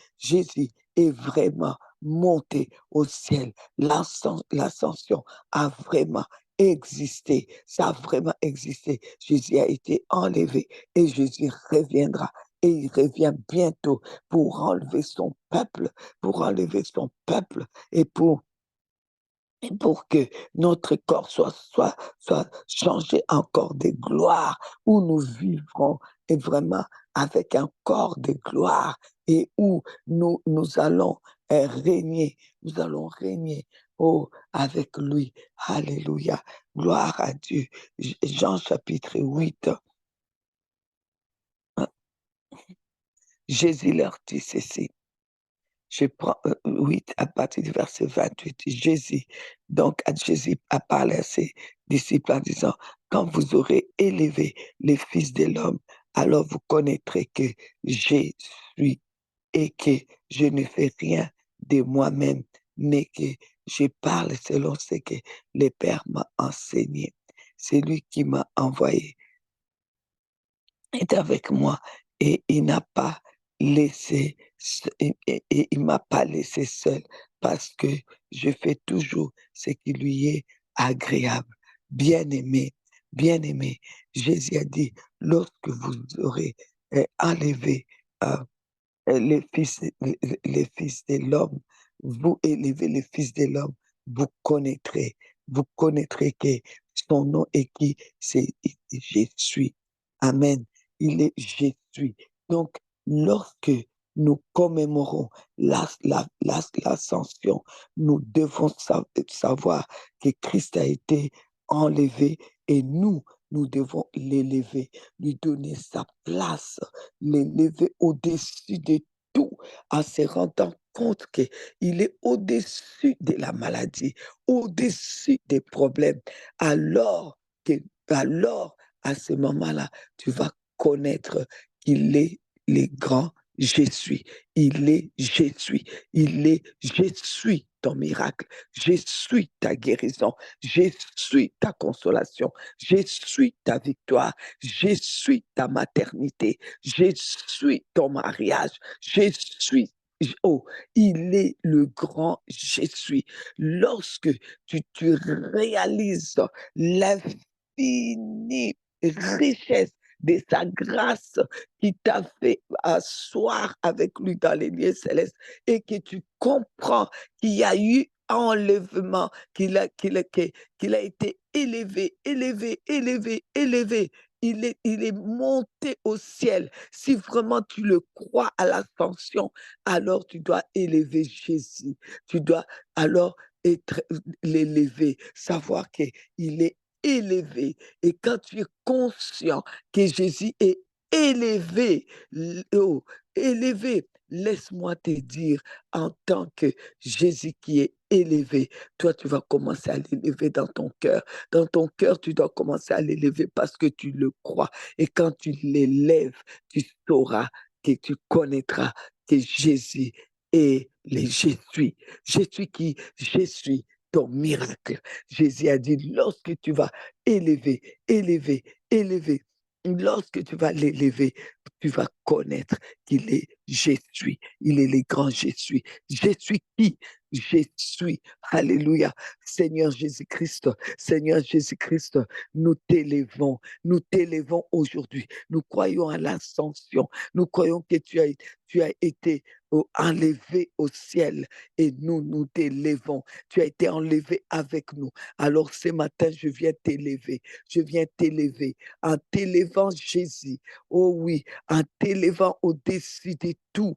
est vraiment monté au ciel. L'ascension a vraiment existé, ça a vraiment existé. Jésus a été enlevé et Jésus reviendra. Et il revient bientôt pour enlever son peuple, et pour que notre corps soit changé en corps de gloire, où nous vivrons et vraiment avec un corps de gloire et où nous allons régner, avec lui. Alléluia. Gloire à Dieu. Jean chapitre 8. Jésus leur dit ceci. Je prends 8 à partir du verset 28. Jésus a parlé à ses disciples en disant, quand vous aurez élevé les fils de l'homme, alors vous connaîtrez que je suis et que je ne fais rien de moi-même, mais que je parle selon ce que le Père m'a enseigné. C'est lui qui m'a envoyé, est avec moi et il n'a pas laissé il m'a pas laissé seul parce que je fais toujours ce qui lui est agréable. Bien-aimé, Jésus a dit, lorsque vous aurez enlevé les fils de l'homme, vous élevez les fils de l'homme, vous connaîtrez que son nom est qui? C'est je suis. Amen. Il est je suis. Donc, lorsque nous commémorons l'ascension, nous devons savoir que Christ a été enlevé et nous devons l'élever, lui donner sa place, l'élever au-dessus de tout, en se rendant compte qu'il est au-dessus de la maladie, au-dessus des problèmes, alors, alors à ce moment-là, tu vas connaître qu'il est le grand je suis. Il est je suis. Il est je suis ton miracle. Je suis ta guérison. Je suis ta consolation. Je suis ta victoire. Je suis ta maternité. Je suis ton mariage. Je suis. Oh, il est le grand je suis. Lorsque tu réalises l'infinie richesse de sa grâce qui t'a fait asseoir avec lui dans les lieux célestes et que tu comprends qu'il y a eu enlèvement, qu'il a été élevé, élevé, élevé, élevé. Il est monté au ciel. Si vraiment tu le crois à l'ascension, alors tu dois élever Jésus. Tu dois alors être l'élever, savoir qu'il est élevé. Et quand tu es conscient que Jésus est élevé, oh, élevé, laisse-moi te dire, en tant que Jésus qui est élevé, toi, tu vas commencer à l'élever dans ton cœur. Dans ton cœur, tu dois commencer à l'élever parce que tu le crois. Et quand tu l'élèves, tu sauras que tu connaîtras que Jésus est le je suis. Je suis qui? Je suis ton miracle. Jésus a dit, lorsque tu vas élever, élever, élever, lorsque tu vas l'élever, tu vas connaître qu'il est je suis. Il est le grand je suis. Je suis qui? Je suis. Alléluia. Seigneur Jésus-Christ, Seigneur Jésus-Christ, nous t'élevons aujourd'hui. Nous croyons à l'ascension. Nous croyons que tu as été enlevé au ciel et nous t'élevons. Tu as été enlevé avec nous. Alors ce matin, je viens t'élever. Je viens t'élever en t'élevant Jésus. Oh oui, en t'élevant au-dessus de tout.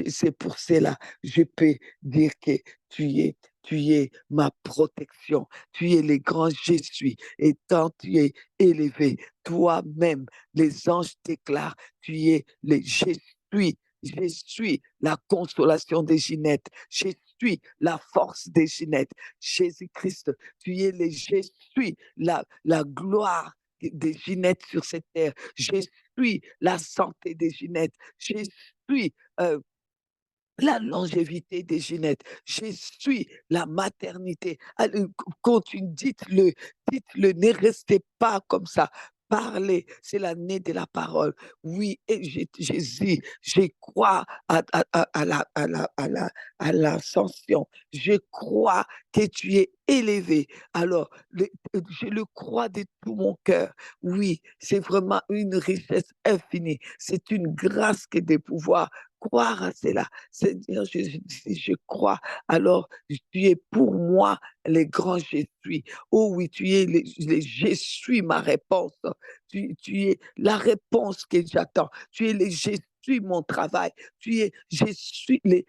C'est pour cela, je peux dire que tu es ma protection. Tu es le grand je suis. Et quand tu es élevé, toi-même, les anges déclarent, tu es le je suis. Je suis la consolation de Ginette. Je suis la force de Ginette. Jésus-Christ, tu es le je suis, la gloire de Ginette sur cette terre. Je suis la santé de Ginette. Je suis la longévité de Ginette. Je suis la maternité. Allez, continue, dites-le, ne restez pas comme ça. Parlez, c'est l'année de la parole. Oui, et Jésus, je crois à l'ascension. Je crois que tu es élevé. Alors, je le crois de tout mon cœur. Oui, c'est vraiment une richesse infinie. C'est une grâce que de pouvoir croire à cela. Seigneur, je crois. Alors, tu es pour moi le grand je suis. Oh oui, tu es le je suis ma réponse. Tu es la réponse que j'attends. Tu es le je suis mon travail. Tu es je suis les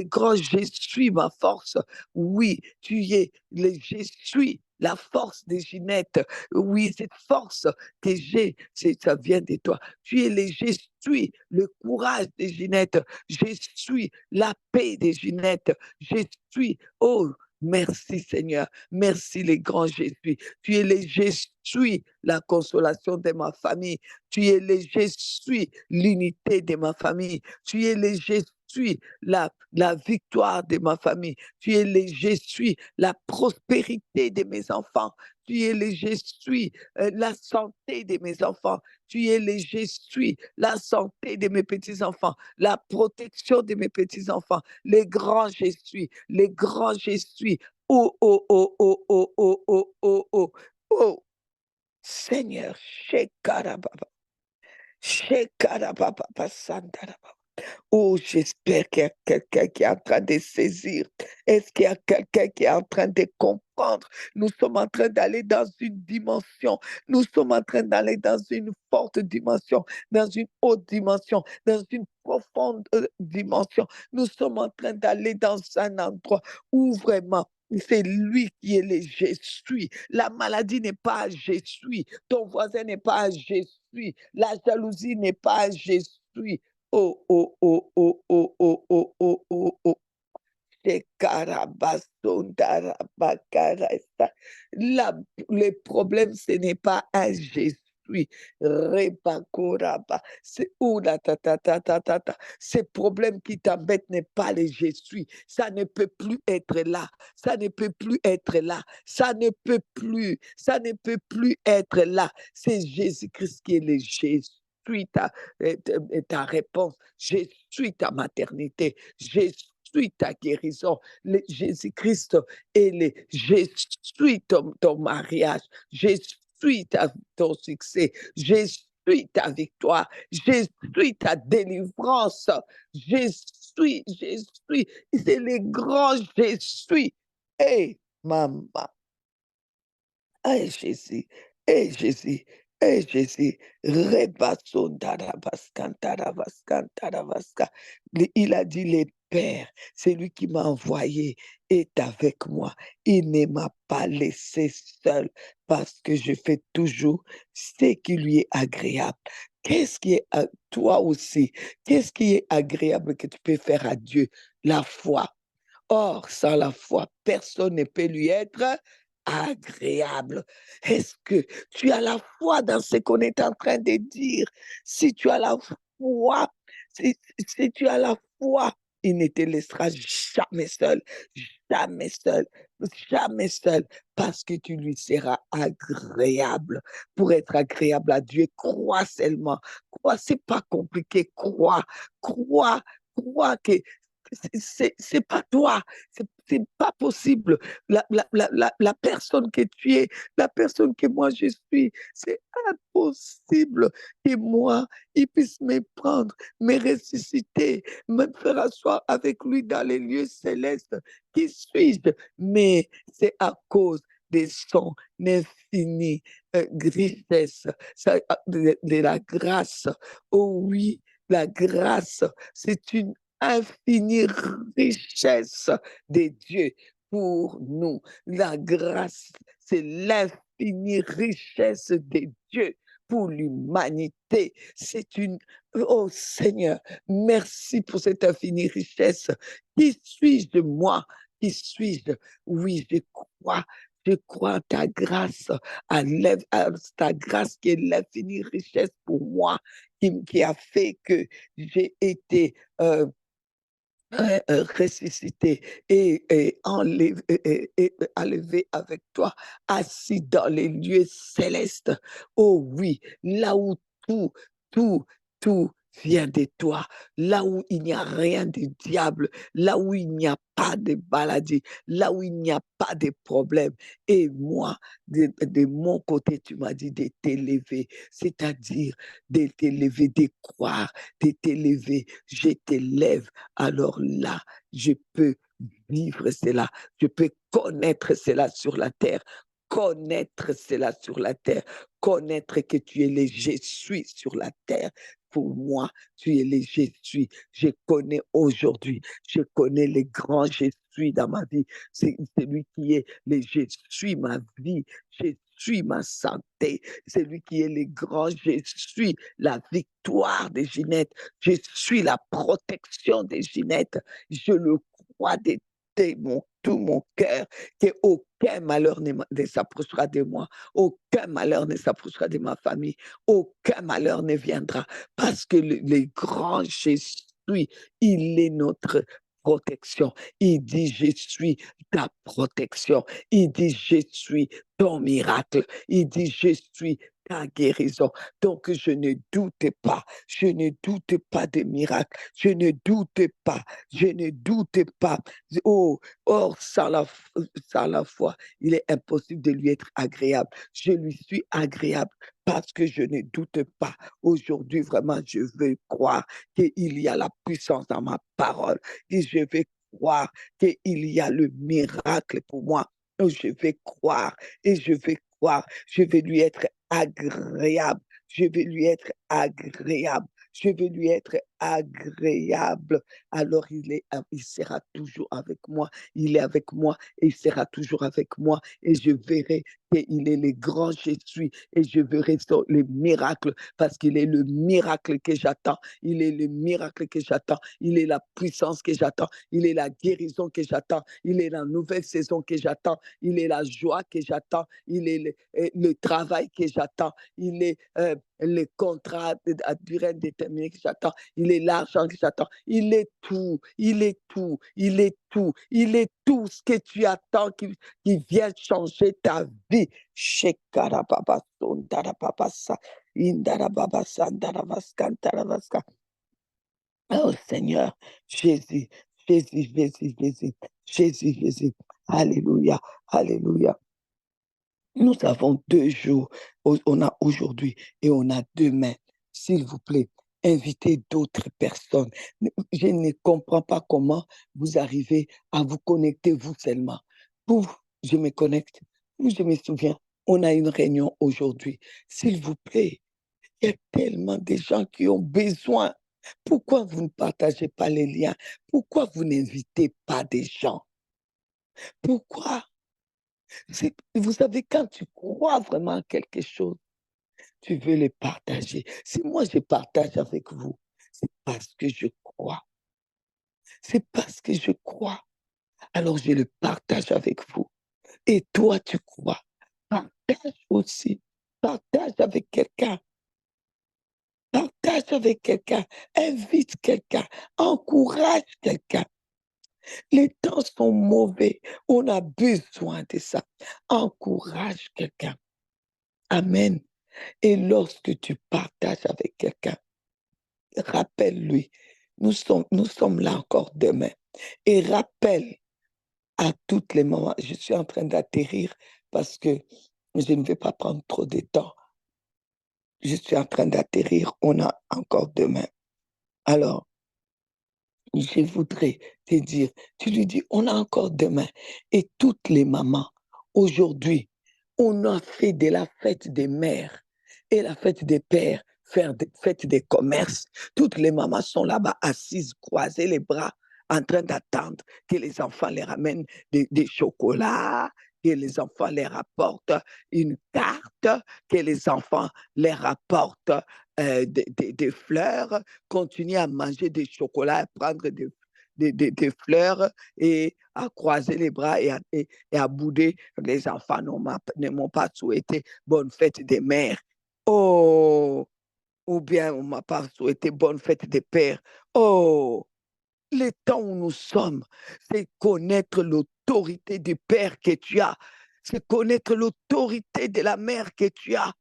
grands je suis ma force. Oui, tu es le je suis la force de Ginette. Oui, cette force que j'ai, ça vient de toi. Tu es le je suis le courage de Ginette. Je suis la paix de Ginette. Je suis, oh, merci Seigneur. Merci les grands je suis. Tu es le je suis la consolation de ma famille. Tu es le je suis l'unité de ma famille. Tu es le je suis la victoire de ma famille. Tu es le je suis la prospérité de mes enfants. Tu es le je suis la santé de mes enfants. Tu es le je suis la santé de mes petits-enfants, la protection de mes petits-enfants, les grands je suis, les grands je suis. Oh, oh, oh, oh, oh, oh, oh, oh, oh, oh. Seigneur, Shekarababa, Shekarababa, Sandarababa. Oh, j'espère qu'il y a quelqu'un qui est en train de saisir. Est-ce qu'il y a quelqu'un qui est en train de comprendre? Nous sommes en train d'aller dans une dimension. Nous sommes en train d'aller dans une forte dimension, dans une haute dimension, dans une profonde dimension. Nous sommes en train d'aller dans un endroit où vraiment c'est lui qui est le je suis. La maladie n'est pas je suis. Ton voisin n'est pas je suis. La jalousie n'est pas je suis. Oh, oh, oh, oh, oh, oh, oh, oh, oh, oh. Les problèmes, ce n'est pas un je suis. Ces problèmes qui t'embêtent n'est pas les je suis. Ça ne peut plus être là. Ça ne peut plus être là. Ça ne peut plus. Ça ne peut plus être là. C'est Jésus-Christ qui est le je suis ta réponse. Je suis ta maternité. Je suis ta guérison. Jésus-Christ est je suis ton mariage. Je suis ton succès. Je suis ta victoire. Je suis ta délivrance. Je suis. C'est le grand je suis. Hey, maman. Hey, Jésus. Hey, Jésus. Hey, Jésus. Il a dit, les pères, c'est lui qui m'a envoyé, est avec moi. Il ne m'a pas laissé seul parce que je fais toujours ce qui lui est agréable. Qu'est-ce qui est à toi aussi? Qu'est-ce qui est agréable que tu peux faire à Dieu? La foi. Or, sans la foi, personne ne peut lui être agréable. Est-ce que tu as la foi dans ce qu'on est en train de dire? Si tu as la foi, si tu as la foi, il ne te laissera jamais seul, jamais seul, jamais seul, parce que tu lui seras agréable. Pour être agréable à Dieu, crois seulement. Crois, c'est pas compliqué, crois que c'est pas toi, c'est pas possible. La personne que tu es, la personne que moi je suis, c'est impossible que moi, il puisse me prendre, me ressusciter, me faire asseoir avec lui dans les lieux célestes. Qui suis-je? Mais c'est à cause de son infinie richesse, de la grâce. Oh oui, la grâce, c'est une infinie richesse de Dieu pour nous. La grâce, c'est l'infinie richesse de Dieu pour l'humanité. C'est une... Oh Seigneur, merci pour cette infinie richesse. Qui suis-je de moi? Qui suis-je? Oui, je crois à ta grâce, à ta grâce qui est l'infinie richesse pour moi, qui a fait que j'ai été ressuscité et enlevé avec toi, assis dans les lieux célestes. Oh oui, là où tout, tout, tout vient de toi, là où il n'y a rien de diable, là où il n'y a pas de maladie, là où il n'y a pas de problème. Et moi, de mon côté, tu m'as dit de t'élever, c'est-à-dire de t'élever, de croire, de t'élever. Je t'élève. Alors là, je peux vivre cela, je peux connaître cela sur la terre, connaître cela sur la terre, connaître que tu es le je suis sur la terre. Pour moi, tu es le je suis. Je connais aujourd'hui, je connais le grand je suis dans ma vie. C'est celui qui est le je suis ma vie, je suis ma santé. C'est lui qui est le grand je suis, la victoire de Ginette. Je suis la protection de Ginette. Je le crois de tout mon cœur, qu'aucun malheur ne s'approchera de moi, aucun malheur ne s'approchera de ma famille, aucun malheur ne viendra, parce que le grand je suis, il est notre protection. Il dit, je suis ta protection. Il dit, je suis ton miracle. Il dit, je suis ta guérison. Donc, je ne doute pas. Je ne doute pas des miracles. Je ne doute pas. Je ne doute pas. Oh, or, sans la foi, il est impossible de lui être agréable. Je lui suis agréable parce que je ne doute pas. Aujourd'hui, vraiment, je veux croire qu'il y a la puissance dans ma parole. Et je vais croire qu'il y a le miracle pour moi. Je vais croire et je vais croire. Je vais lui être agréable. Je vais lui être agréable. Je vais lui être agréable. Alors il sera toujours avec moi. Il est avec moi et il sera toujours avec moi. Et je verrai qu'il est le grand Jésus et je verrai les miracles parce qu'il est le miracle que j'attends. Il est le miracle que j'attends. Il est la puissance que j'attends. Il est la guérison que j'attends. Il est la nouvelle saison que j'attends. Il est la joie que j'attends. Il est le travail que j'attends. Il est le contrat à durée indéterminée que j'attends. Il est l'argent que j'attends. Il est tout. Il est tout. Il est tout. Il est tout ce que tu attends qui vient changer ta vie. Oh Seigneur, Jésus, Jésus, Jésus, Jésus, Jésus, Jésus. Alléluia, alléluia. Nous avons 2 jours, on a aujourd'hui et on a demain. S'il vous plaît, invitez d'autres personnes. Je ne comprends pas comment vous arrivez à vous connecter vous seulement. Pouf, je me connecte. Je me souviens, on a une réunion aujourd'hui. S'il vous plaît, il y a tellement de gens qui ont besoin. Pourquoi vous ne partagez pas les liens? Pourquoi vous n'invitez pas des gens? Pourquoi? Vous savez, quand tu crois vraiment à quelque chose, tu veux le partager. Si moi je partage avec vous, c'est parce que je crois. C'est parce que je crois. Alors je le partage avec vous. Et toi, tu crois. Partage aussi. Partage avec quelqu'un. Partage avec quelqu'un. Invite quelqu'un. Encourage quelqu'un. Les temps sont mauvais. On a besoin de ça. Encourage quelqu'un. Amen. Et lorsque tu partages avec quelqu'un, rappelle-lui, nous sommes là encore demain. Et rappelle à toutes les mamans, je suis en train d'atterrir parce que je ne vais pas prendre trop de temps. Je suis en train d'atterrir, on a encore demain. Alors, je voudrais te dire, tu lui dis, on a encore demain. Et toutes les mamans, aujourd'hui, on a fait de la fête des mères et la fête des pères, fête des commerces. Toutes les mamans sont là-bas assises, croisées les bras, en train d'attendre que les enfants les ramènent des chocolats, que les enfants les rapportent une carte, que les enfants les rapportent des fleurs, continuer à manger des chocolats, à prendre des fleurs et à croiser les bras et à bouder. Les enfants ne m'ont pas souhaité bonne fête des mères. Oh, ou bien on ne m'a pas souhaité bonne fête des pères. Oh, les temps où nous sommes, c'est connaître l'autorité du père que tu as. C'est connaître l'autorité de la mère que tu as.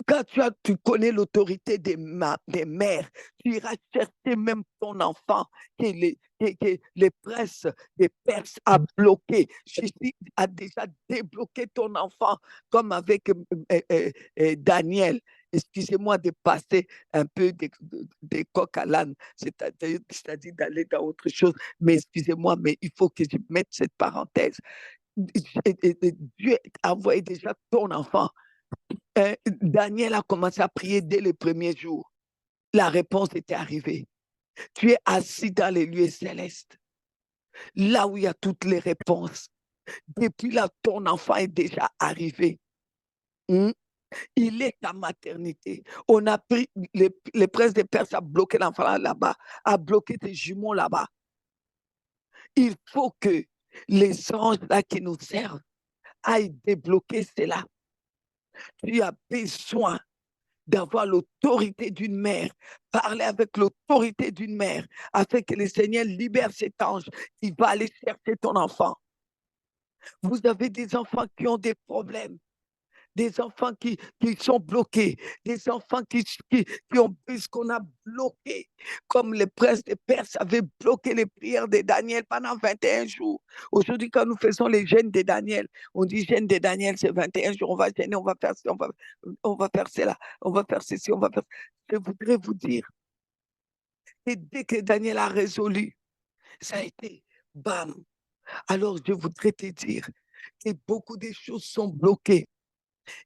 Quand tu connais l'autorité des mères, tu iras chercher même ton enfant que les princes des Perses a bloqué. Jésus a déjà débloqué ton enfant, comme avec Daniel. Excusez-moi de passer un peu des coq à l'âne, c'est-à-dire d'aller dans autre chose, mais excusez-moi, mais il faut que je mette cette parenthèse. Dieu a envoyé déjà ton enfant. Daniel a commencé à prier dès le premier jour. La réponse était arrivée. Tu es assis dans les lieux célestes, là où il y a toutes les réponses. Depuis là, ton enfant est déjà arrivé. Il est à maternité. On a pris, les princes des Perses a bloqué l'enfant là-bas, a bloqué tes jumeaux là-bas. Il faut que les anges là qui nous servent aillent débloquer cela. Tu as besoin d'avoir l'autorité d'une mère, parler avec l'autorité d'une mère, afin que le Seigneur libère cet ange qui va aller chercher ton enfant. Vous avez des enfants qui ont des problèmes, des enfants qui sont bloqués, des enfants qui ont vu ce qu'on a bloqué, comme le prince de Perse avait bloqué les prières de Daniel pendant 21 jours. Aujourd'hui, quand nous faisons les jeûnes de Daniel, on dit jeûne de Daniel, c'est 21 jours, on va jeûner, on va faire ceci, on va faire cela, on va faire ceci, on va faire... Je voudrais vous dire, et dès que Daniel a résolu, ça a été bam. Alors, je voudrais te dire que beaucoup de choses sont bloquées.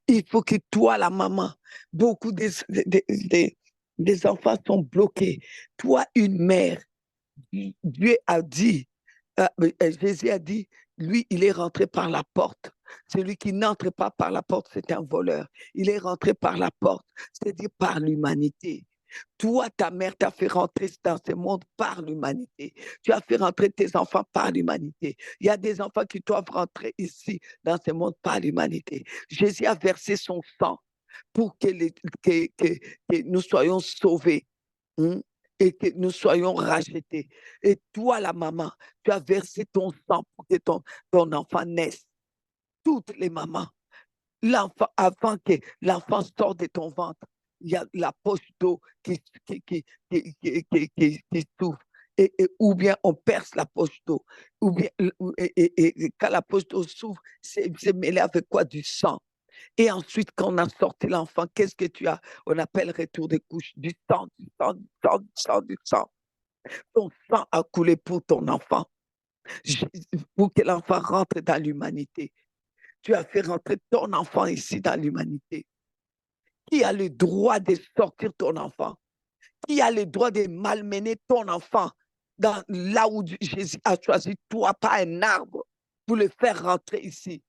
Il faut que toi, la maman, beaucoup Les enfants sont bloqués. Toi, une mère, Dieu a dit, Jésus a dit, lui, il est rentré par la porte. Celui qui n'entre pas par la porte, c'est un voleur. Il est rentré par la porte, c'est-à-dire par l'humanité. Toi, ta mère t'a fait rentrer dans ce monde par l'humanité. Tu as fait rentrer tes enfants par l'humanité. Il y a des enfants qui doivent rentrer ici, dans ce monde, par l'humanité. Jésus a versé son sang pour que nous soyons sauvés, hein, et que nous soyons rachetés. Et toi, la maman, tu as versé ton sang pour que ton enfant naisse. Toutes les mamans, avant que l'enfant sorte de ton ventre, il y a la poche d'eau qui s'ouvre. Ou bien on perce la poche d'eau, ou bien quand la poche d'eau s'ouvre, c'est mêlé avec quoi? Du sang. Et ensuite, quand on a sorti l'enfant, qu'est-ce que tu as? On appelle retour des couches, du sang, du sang, du sang, du sang, du sang. Ton sang a coulé pour ton enfant, pour que l'enfant rentre dans l'humanité. Tu as fait rentrer ton enfant ici dans l'humanité. Qui a le droit de sortir ton enfant? Qui a le droit de malmener ton enfant là où Jésus a choisi, toi, pas un arbre, pour le faire rentrer ici?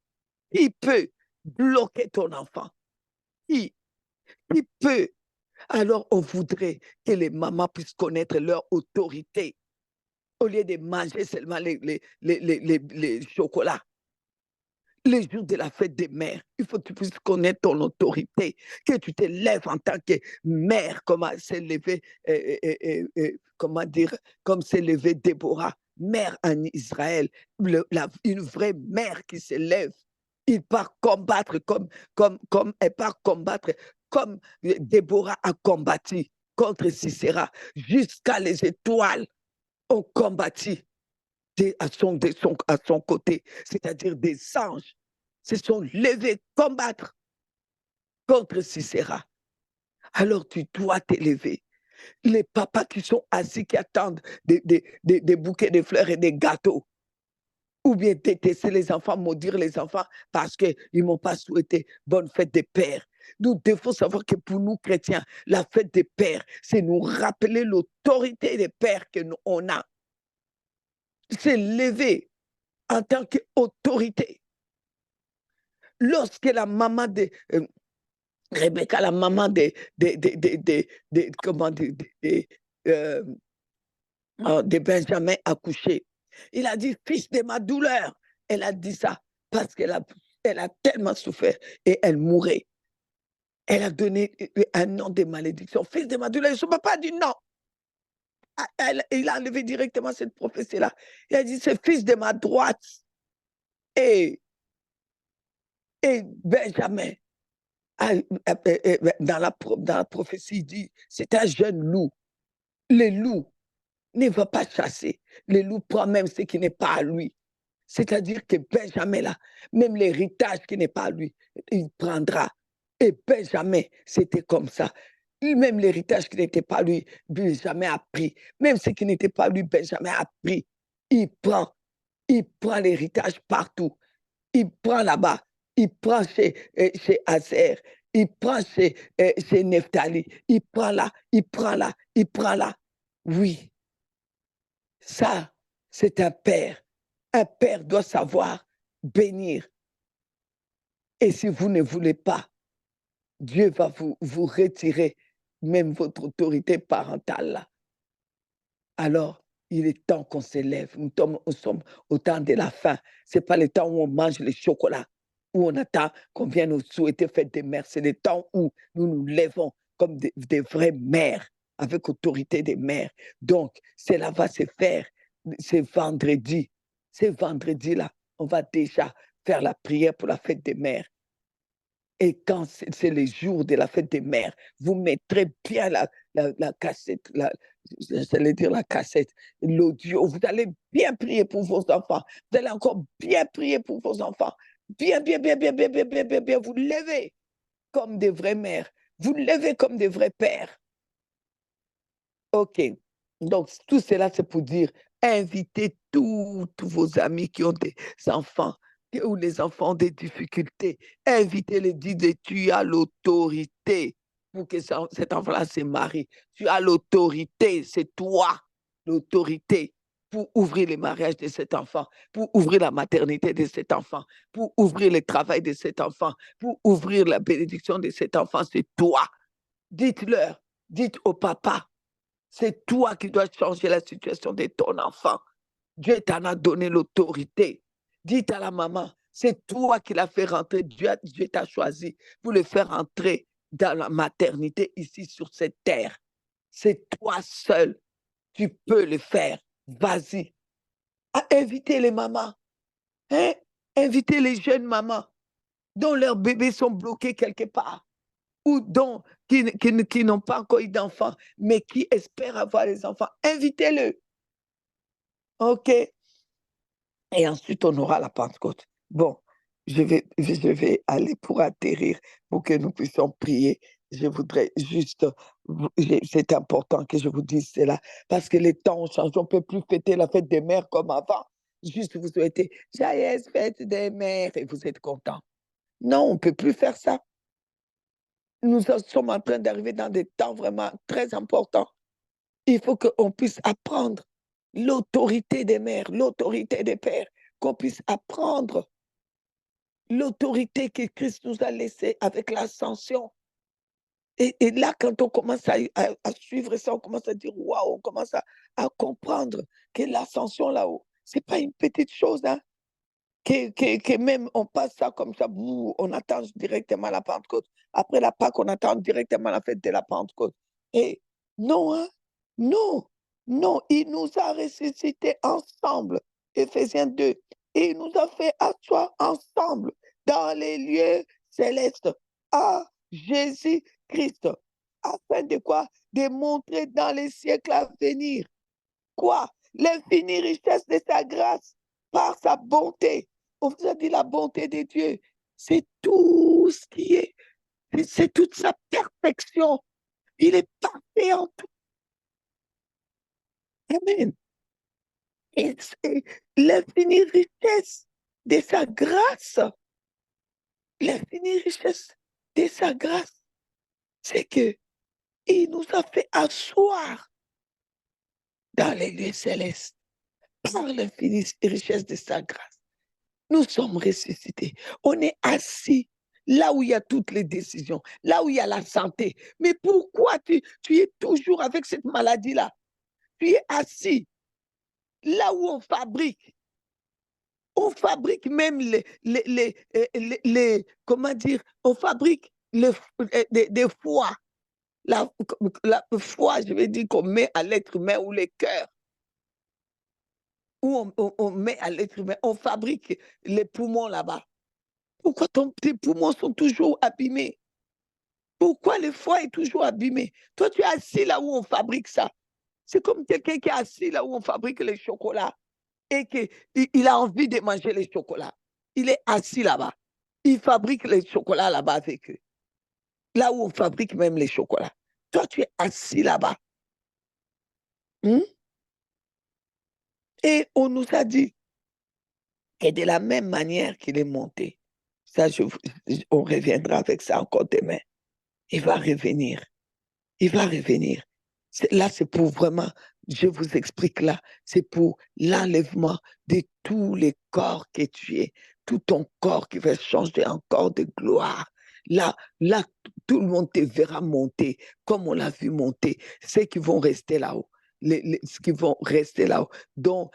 Qui peut bloquer ton enfant? Qui peut? Alors, on voudrait que les mamans puissent connaître leur autorité au lieu de manger seulement les chocolats. Les jours de la fête des mères, il faut que tu puisses connaître ton autorité, que tu te lèves en tant que mère, comme s'est levée, comment dire, comme s'est levée Déborah, mère en Israël, une vraie mère qui se lève. Il part combattre comme elle part combattre, comme Déborah a combattu contre Sisera, jusqu'à les étoiles ont combattu à son côté, c'est-à-dire des anges se sont levés combattre contre Sisera. Alors tu dois t'élever. Les papas qui sont assis, qui attendent des bouquets de fleurs et des gâteaux, ou bien détester les enfants, maudire les enfants parce qu'ils ne m'ont pas souhaité bonne fête des pères. Nous devons savoir que pour nous chrétiens, la fête des pères, c'est nous rappeler l'autorité des pères que nous on a. C'est lever en tant qu'autorité. Lorsque la maman de Rebecca, la maman de Benjamin a couché, il a dit, fils de ma douleur. Elle a dit ça parce qu'elle a tellement souffert et elle mourait. Elle a donné un nom de malédiction. Fils de ma douleur, son papa a dit non. Il a enlevé directement cette prophétie-là. Il a dit, c'est fils de ma droite. Et Benjamin, dans la prophétie, il dit, c'est un jeune loup. Le loup ne va pas chasser. Le loup prend même ce qui n'est pas à lui. C'est-à-dire que Benjamin, là, même l'héritage qui n'est pas à lui, il prendra. Et Benjamin, c'était comme ça. Même l'héritage qui n'était pas à lui, Benjamin a pris. Même ce qui n'était pas à lui, Benjamin a pris. Il prend l'héritage partout. Il prend là-bas. Il prend chez Aser. Il prend chez Nephtali. Il prend là, il prend là, il prend là. Oui, ça, c'est un père. Un père doit savoir bénir. Et si vous ne voulez pas, Dieu va vous retirer même votre autorité parentale là. Alors, il est temps qu'on s'élève. Nous sommes au temps de la fin. Ce n'est pas le temps où on mange les chocolats, où on attend qu'on vienne nous souhaiter fête des mères. C'est le temps où nous nous lèvons comme des vraies mères, avec autorité des mères. Donc, cela va se faire ce vendredi. Ce vendredi-là, on va déjà faire la prière pour la fête des mères. Et quand c'est le jour de la fête des mères, vous mettrez bien la cassette, j'allais dire la cassette, l'audio. Vous allez bien prier pour vos enfants. Vous allez encore bien prier pour vos enfants. Bien. Vous levez comme des vraies mères. Vous levez comme des vrais pères. OK. Donc, tout cela, c'est pour dire, invitez tous vos amis qui ont des enfants, ou les enfants ont des difficultés. Invitez-les, dites-les, tu as l'autorité pour que cet enfant-là se marie. Tu as l'autorité, c'est toi l'autorité pour ouvrir le mariage de cet enfant, pour ouvrir la maternité de cet enfant, pour ouvrir le travail de cet enfant, pour ouvrir la bénédiction de cet enfant. C'est toi. Dites-leur, dites au papa, c'est toi qui dois changer la situation de ton enfant. Dieu t'en a donné l'autorité. Dites à la maman, c'est toi qui l'as fait rentrer. Dieu t'a choisi pour le faire entrer dans la maternité ici sur cette terre. C'est toi seul. Tu peux le faire. Vas-y. Invitez les mamans. Hein? Invitez les jeunes mamans dont leurs bébés sont bloqués quelque part ou qui n'ont pas encore eu d'enfants, mais qui espèrent avoir des enfants. Invitez-le. OK? Et ensuite, on aura la Pentecôte. Bon, je vais aller pour atterrir, pour que nous puissions prier. Je voudrais juste, c'est important que je vous dise cela, parce que les temps ont changé. On ne peut plus fêter la fête des mères comme avant. Juste vous souhaiter joyeuse fête des mères et vous êtes content. Non, on ne peut plus faire ça. Nous sommes en train d'arriver dans des temps vraiment très importants. Il faut qu'on puisse apprendre l'autorité des mères, l'autorité des pères, qu'on puisse apprendre l'autorité que Christ nous a laissée avec l'ascension. Et là, quand on commence à suivre ça, on commence à dire waouh, on commence à comprendre que l'ascension là-haut, ce n'est pas une petite chose, hein, que même on passe ça comme ça, on attend directement la Pentecôte. Après la Pâque, on attend directement la fête de la Pentecôte. Et non, hein, non, non, il nous a ressuscités ensemble, Éphésiens 2, et il nous a fait asseoir ensemble dans les lieux célestes à Jésus-Christ. Afin de quoi? De montrer dans les siècles à venir. Quoi? L'infinie richesse de sa grâce par sa bonté. On vous a dit la bonté de Dieu. C'est tout ce qui est. C'est toute sa perfection. Il est parfait en tout. Amen. Et c'est l'infinie richesse de sa grâce. L'infinie richesse de sa grâce, c'est que il nous a fait asseoir dans les lieux célestes par l'infinie richesse de sa grâce. Nous sommes ressuscités. On est assis là où il y a toutes les décisions, là où il y a la santé. Mais pourquoi tu es toujours avec cette maladie-là? Tu es assis là où on fabrique. On fabrique même comment dire, on fabrique des foies. La foi, je veux dire qu'on met à l'être humain ou les cœurs. Où on met à l'être humain, on fabrique les poumons là-bas. Pourquoi tes poumons sont toujours abîmés? Pourquoi le foie est toujours abîmé? Toi, tu es assis là où on fabrique ça. C'est comme quelqu'un qui est assis là où on fabrique les chocolats et qu'il a envie de manger les chocolats. Il est assis là-bas. Il fabrique les chocolats là-bas avec eux. Là où on fabrique même les chocolats. Toi, tu es assis là-bas. Et on nous a dit que de la même manière qu'il est monté, ça, on reviendra avec ça encore demain. Il va revenir. Il va revenir. Là, c'est pour vraiment, je vous explique là, c'est pour l'enlèvement de tous les corps que tu es, tout ton corps qui va changer en corps de gloire. Là, tout le monde te verra monter, comme on l'a vu monter. Ceux qui vont rester là-haut, ceux qui vont rester là-haut, dont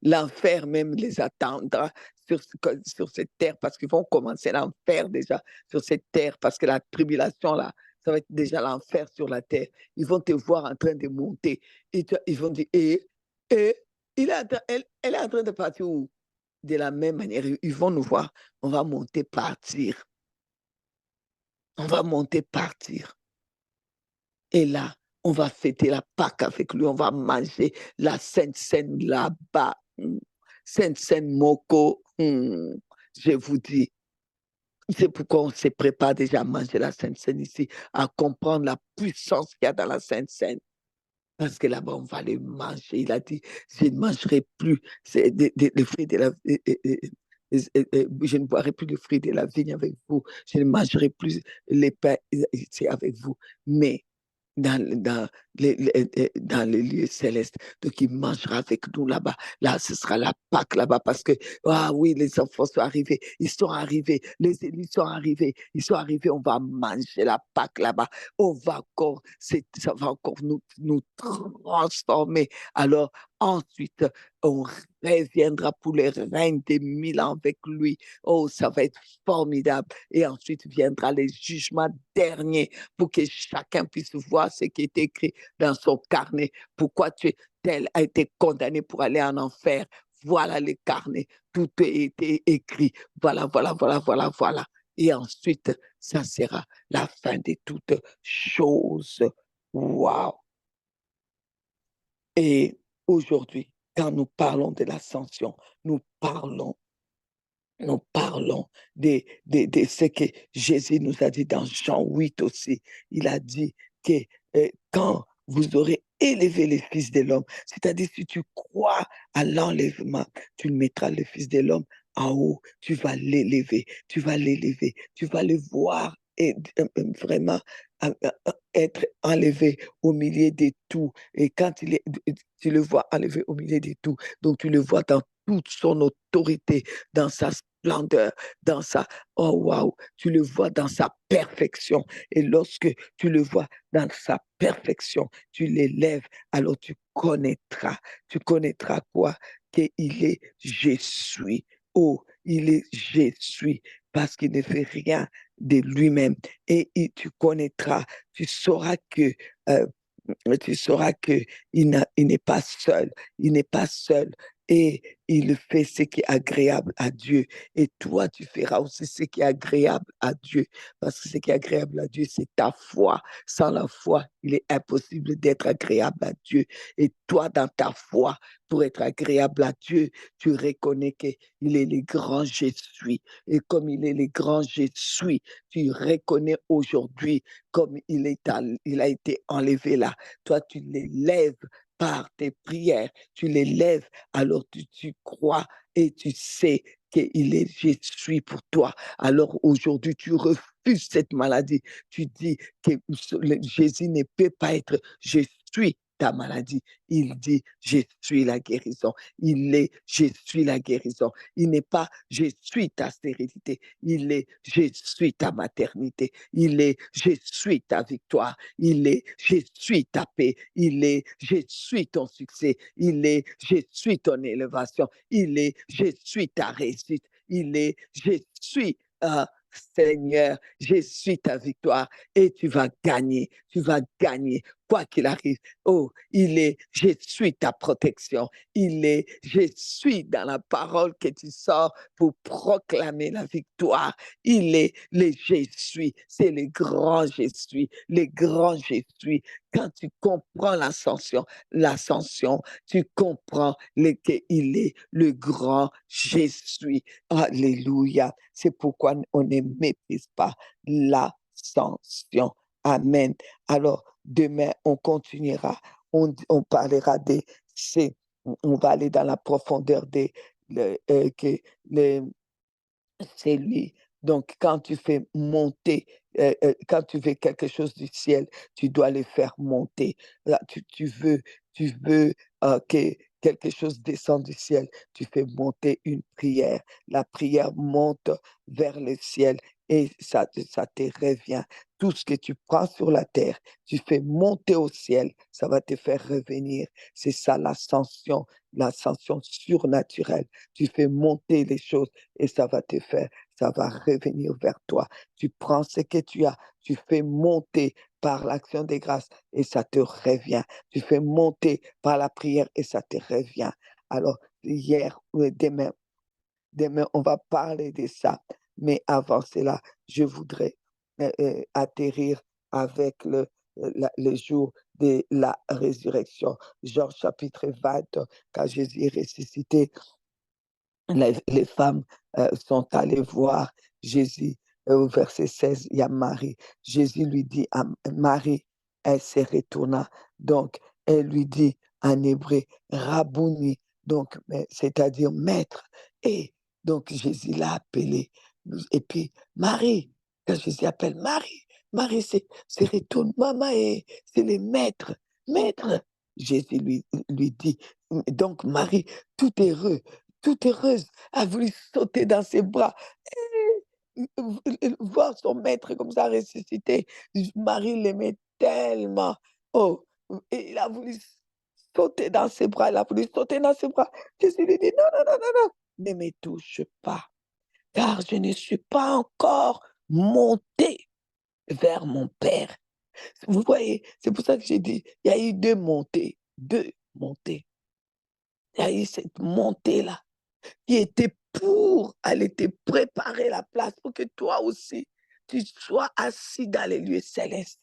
l'enfer même les attendra sur cette terre, parce qu'ils vont commencer l'enfer déjà sur cette terre, parce que la tribulation là, ça va être déjà l'enfer sur la terre. Ils vont te voir en train de monter. Et ils vont dire, elle est en train de partir où? De la même manière, ils vont nous voir, on va monter, partir. On va monter, partir. Et là, on va fêter la Pâque avec lui, on va manger la Sainte Seine là-bas. Sainte Seine Moko, je vous dis. C'est pourquoi on se prépare déjà à manger la Sainte Seine ici, à comprendre la puissance qu'il y a dans la Sainte Seine. Parce que là-bas, on va les manger. Il a dit, je ne mangerai plus des fruits de je ne boirai plus le fruit de la vigne avec vous, je ne mangerai plus les pains avec vous, mais dans dans les lieux célestes. Donc, il mangera avec nous là-bas. Là, ce sera la Pâque là-bas parce que, ah oui, les enfants sont arrivés, ils sont arrivés, les élus sont arrivés, ils sont arrivés, on va manger la Pâque là-bas. On va encore, ça va encore nous transformer. Alors, ensuite, on reviendra pour le règne des 1000 ans avec lui. Oh, ça va être formidable. Et ensuite viendra les jugements derniers pour que chacun puisse voir ce qui est écrit dans son carnet. Pourquoi tel a été condamné pour aller en enfer? Voilà les carnets, tout a été écrit. Voilà, voilà, voilà, voilà, voilà. Et ensuite, ça sera la fin de toutes choses. Wow! Et aujourd'hui, quand nous parlons de l'ascension, nous parlons de ce que Jésus nous a dit dans Jean 8 aussi. Il a dit que quand vous aurez élevé le Fils de l'homme, c'est-à-dire si tu crois à l'enlèvement, tu mettras le Fils de l'homme en haut, tu vas l'élever, tu vas l'élever, tu vas le voir et vraiment être enlevé au milieu de tout. Et quand tu le vois enlevé au milieu de tout, donc tu le vois dans toute son autorité, dans sa splendeur, dans sa, oh waouh, tu le vois dans sa perfection. Et lorsque tu le vois dans sa perfection, tu l'élèves, alors tu connaîtras quoi? Qu'il est je suis. Oh, il est je suis, parce qu'il ne fait rien de lui-même. Et tu connaîtras, tu sauras que euh, il n'est pas seul, il n'est pas seul et il fait ce qui est agréable à Dieu. Et toi, tu feras aussi ce qui est agréable à Dieu, parce que ce qui est agréable à Dieu, c'est ta foi. Sans la foi, il est impossible d'être agréable à Dieu. Et toi, dans ta foi, pour être agréable à Dieu, tu reconnais qu'il est le grand je suis. Et comme il est le grand je suis, tu reconnais aujourd'hui comme il a été enlevé là. Toi, tu l'élèves par tes prières, tu l'élèves, alors tu crois et tu sais qu'il est je suis pour toi. Alors aujourd'hui, tu refuses cette maladie. Tu dis que Jésus ne peut pas être je suis ta maladie. Il dit je suis la guérison. Il est je suis la guérison. Il n'est pas je suis ta stérilité. Il est je suis ta maternité. Il est je suis ta victoire. Il est je suis ta paix. Il est je suis ton succès. Il est je suis ton élévation. Il est je suis ta réussite. Il est je suis Seigneur, je suis ta victoire et tu vas gagner, quoi qu'il arrive. Oh, je suis ta protection. Je suis dans la parole que tu sors pour proclamer la victoire. Il est le je suis, c'est le grand je suis, le grand je suis. Quand tu comprends l'ascension, tu comprends qu'il est le grand je suis. Alléluia. C'est pourquoi on ne méprise pas l'ascension. Amen. Alors, demain, on continuera. On parlera on va aller dans la profondeur c'est lui. Donc, quand tu fais monter, quand tu veux quelque chose du ciel, tu dois le faire monter. Là, tu veux que quelque chose descende du ciel, tu fais monter une prière. La prière monte vers le ciel et ça te revient. Tout ce que tu prends sur la terre, tu fais monter au ciel, ça va te faire revenir. C'est ça l'ascension surnaturelle. Tu fais monter les choses et ça va revenir vers toi. Tu prends ce que tu as, tu fais monter par l'action des grâces et ça te revient. Tu fais monter par la prière et ça te revient. Alors, demain, on va parler de ça. Mais avant cela, je voudrais atterrir avec le jour de la résurrection. Jean chapitre 20, quand Jésus est ressuscité, les femmes sont allées voir Jésus. Au verset 16, il y a Marie. Jésus lui dit à Marie, elle se retourna. Donc, elle lui dit en hébreu, Rabouni, donc, c'est-à-dire maître. Et Donc Jésus l'a appelé. Et puis Marie, quand Jésus appelle Marie, Marie, c'est retourne, maman, et c'est les maîtres, maîtres. Jésus lui dit, donc Marie, tout heureuse, a voulu sauter dans ses bras. Voir son maître comme ça ressuscité. Marie l'aimait tellement. Oh, et il a voulu sauter dans ses bras, il a voulu sauter dans ses bras. Jésus lui dit, non, non, non, non, non, ne me touche pas, car je ne suis pas encore monté vers mon Père. Vous voyez, c'est pour ça que j'ai dit, il y a eu deux montées. Il y a eu cette montée-là qui était pour aller te préparer la place pour que toi aussi, tu sois assis dans les lieux célestes.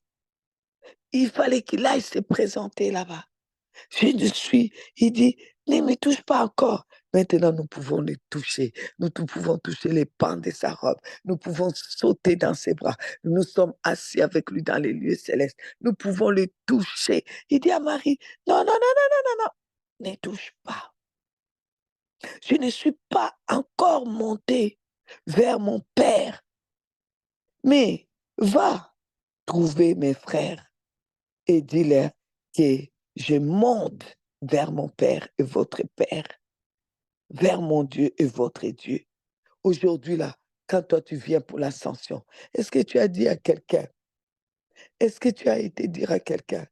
Il fallait qu'il aille se présenter là-bas. Il dit, ne me touche pas encore. Maintenant, nous pouvons le toucher. Nous pouvons toucher les pans de sa robe. Nous pouvons sauter dans ses bras. Nous sommes assis avec lui dans les lieux célestes. Nous pouvons le toucher. Il dit à Marie, non, non, non, non, non, non, non, ne touche pas. Je ne suis pas encore monté vers mon Père, mais va trouver mes frères et dis-leur que je monte vers mon Père et votre Père, vers mon Dieu et votre Dieu. Aujourd'hui, là, quand toi tu viens pour l'ascension, est-ce que tu as dit à quelqu'un, est-ce que tu as été dire à quelqu'un,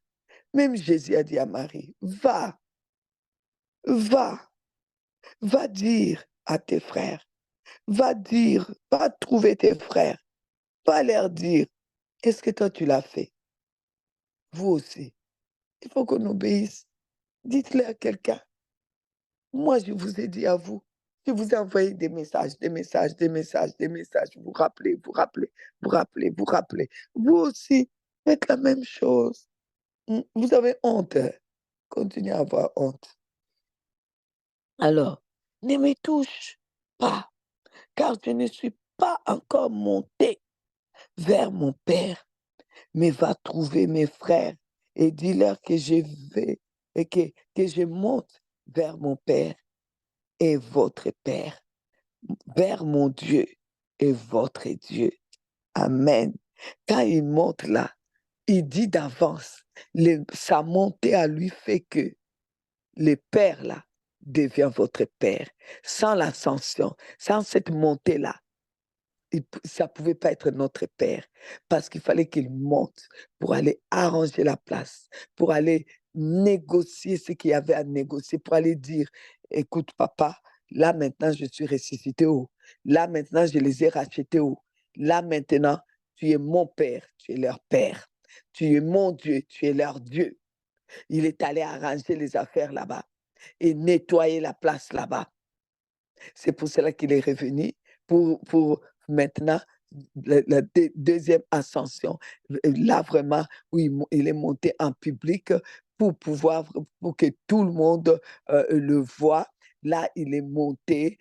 même Jésus a dit à Marie, va, va, va dire à tes frères, va trouver tes frères, va leur dire, est-ce que toi tu l'as fait? Vous aussi. Il faut qu'on obéisse. Dites-le à quelqu'un. Moi, je vous ai dit à vous. Je vous ai envoyé des messages, des messages, des messages, des messages. Vous rappelez, vous rappelez, vous rappelez, vous rappelez. Vous aussi, faites la même chose. Vous avez honte. Continuez à avoir honte. Alors, ne me touche pas, car je ne suis pas encore monté vers mon Père, mais va trouver mes frères et dis-leur que je vais et que je monte vers mon Père et votre Père, vers mon Dieu et votre Dieu. Amen. Quand il monte là, il dit d'avance, sa montée à lui fait que le Père là devient votre Père. Sans l'ascension, sans cette montée-là, ça ne pouvait pas être notre Père, parce qu'il fallait qu'il monte pour aller arranger la place, pour aller négocier ce qu'il y avait à négocier, pour aller dire, écoute papa, là maintenant je suis ressuscité, oh. Là maintenant je les ai rachetés, oh. Là maintenant tu es mon Père, tu es leur Père, tu es mon Dieu, tu es leur Dieu. Il est allé arranger les affaires là-bas et nettoyer la place là-bas. C'est pour cela qu'il est revenu, pour maintenant la deuxième ascension, là vraiment où il est monté en public pour pour que tout le monde le voit. Là, il est monté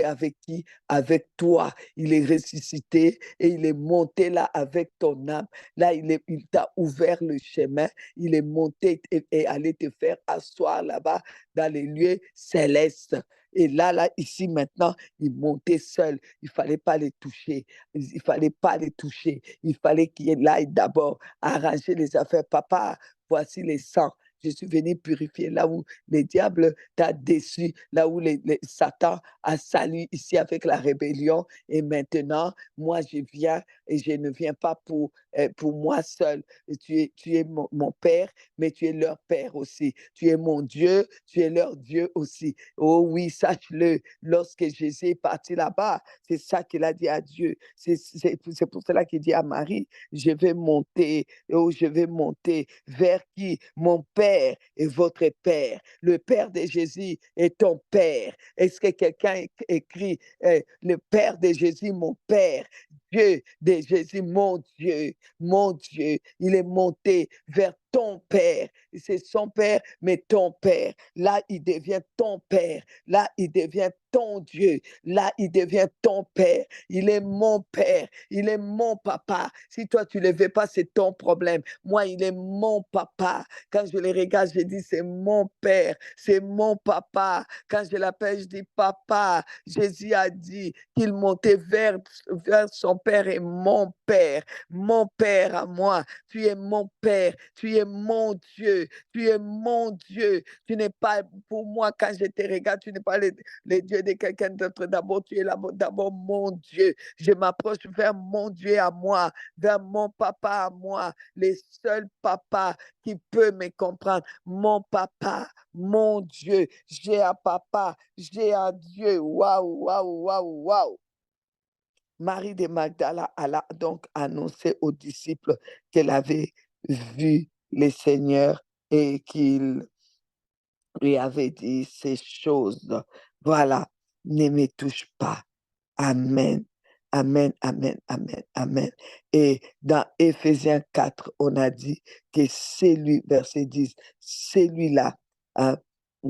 avec qui? Avec toi. Il est ressuscité et il est monté là avec ton âme. Là, il t'a ouvert le chemin. Il est monté et allé te faire asseoir là-bas dans les lieux célestes. Et là, ici, maintenant, il montait seul. Il ne fallait pas les toucher. Il ne fallait pas les toucher. Il fallait qu'il aille d'abord arranger les affaires. Papa, voici les sangs. Je suis venu purifier là où le diable t'a déçu, là où Satan a sali ici avec la rébellion. Et maintenant, moi, je viens et je ne viens pas pour moi seul. Tu es mon Père, mais tu es leur Père aussi. Tu es mon Dieu, tu es leur Dieu aussi. Oh oui, sache-le, lorsque Jésus est parti là-bas, c'est ça qu'il a dit à Dieu. C'est pour cela qu'il dit à Marie, je vais monter, oh, je vais monter vers qui? Mon Père et votre Père. Le Père de Jésus est ton Père. Est-ce que quelqu'un écrit, le Père de Jésus, mon Père? Dieu de Jésus, mon Dieu, il est monté vers ton père. C'est son père, mais ton père. Là, il devient ton père. Là, il devient ton Dieu. Là, il devient ton père. Il est mon père. Il est mon papa. Si toi, tu ne le veux pas, c'est ton problème. Moi, il est mon papa. Quand je le regarde, je dis, c'est mon père. C'est mon papa. Quand je l'appelle, je dis, papa. Jésus a dit qu'il montait vers son père et mon père à moi. Tu es mon père. Tu es mon Dieu. Tu es mon Dieu. Tu n'es pas pour moi, quand je te regarde, tu n'es pas le Dieu de quelqu'un d'autre. D'abord, tu es d'abord mon Dieu. Je m'approche vers mon Dieu à moi, vers mon papa à moi, le seul papa qui peut me comprendre. Mon papa, mon Dieu. J'ai un papa, j'ai un Dieu. Waouh, waouh, waouh, waouh. Marie de Magdala a donc annoncé aux disciples qu'elle avait vu le Seigneur et qu'il lui avait dit ces choses. Voilà, ne me touche pas. Amen. Amen, amen, amen, amen. Et dans Éphésiens 4, on a dit que c'est lui, verset 10, celui-là hein,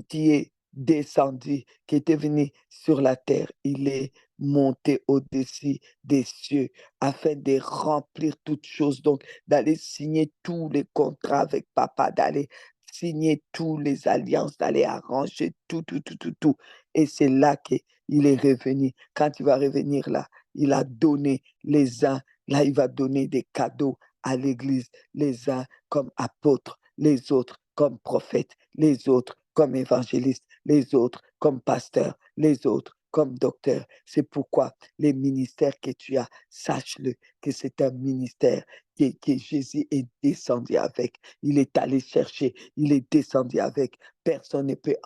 qui est descendu, qui était venu sur la terre, il est monté au-dessus des cieux afin de remplir toutes choses, donc d'aller signer tous les contrats avec papa, d'aller signer tous les alliances, d'aller arranger tout, tout, tout, tout, tout. Et c'est là qu'il est revenu. Quand il va revenir là, il a donné les uns, là il va donner des cadeaux à l'Église, les uns comme apôtres, les autres comme prophètes, les autres comme évangélistes, les autres comme pasteurs, les autres comme docteurs. C'est pourquoi les ministères que tu as, sache-le que c'est un ministère que Jésus est descendu avec. Il est allé chercher, il est descendu avec. Personne ne peut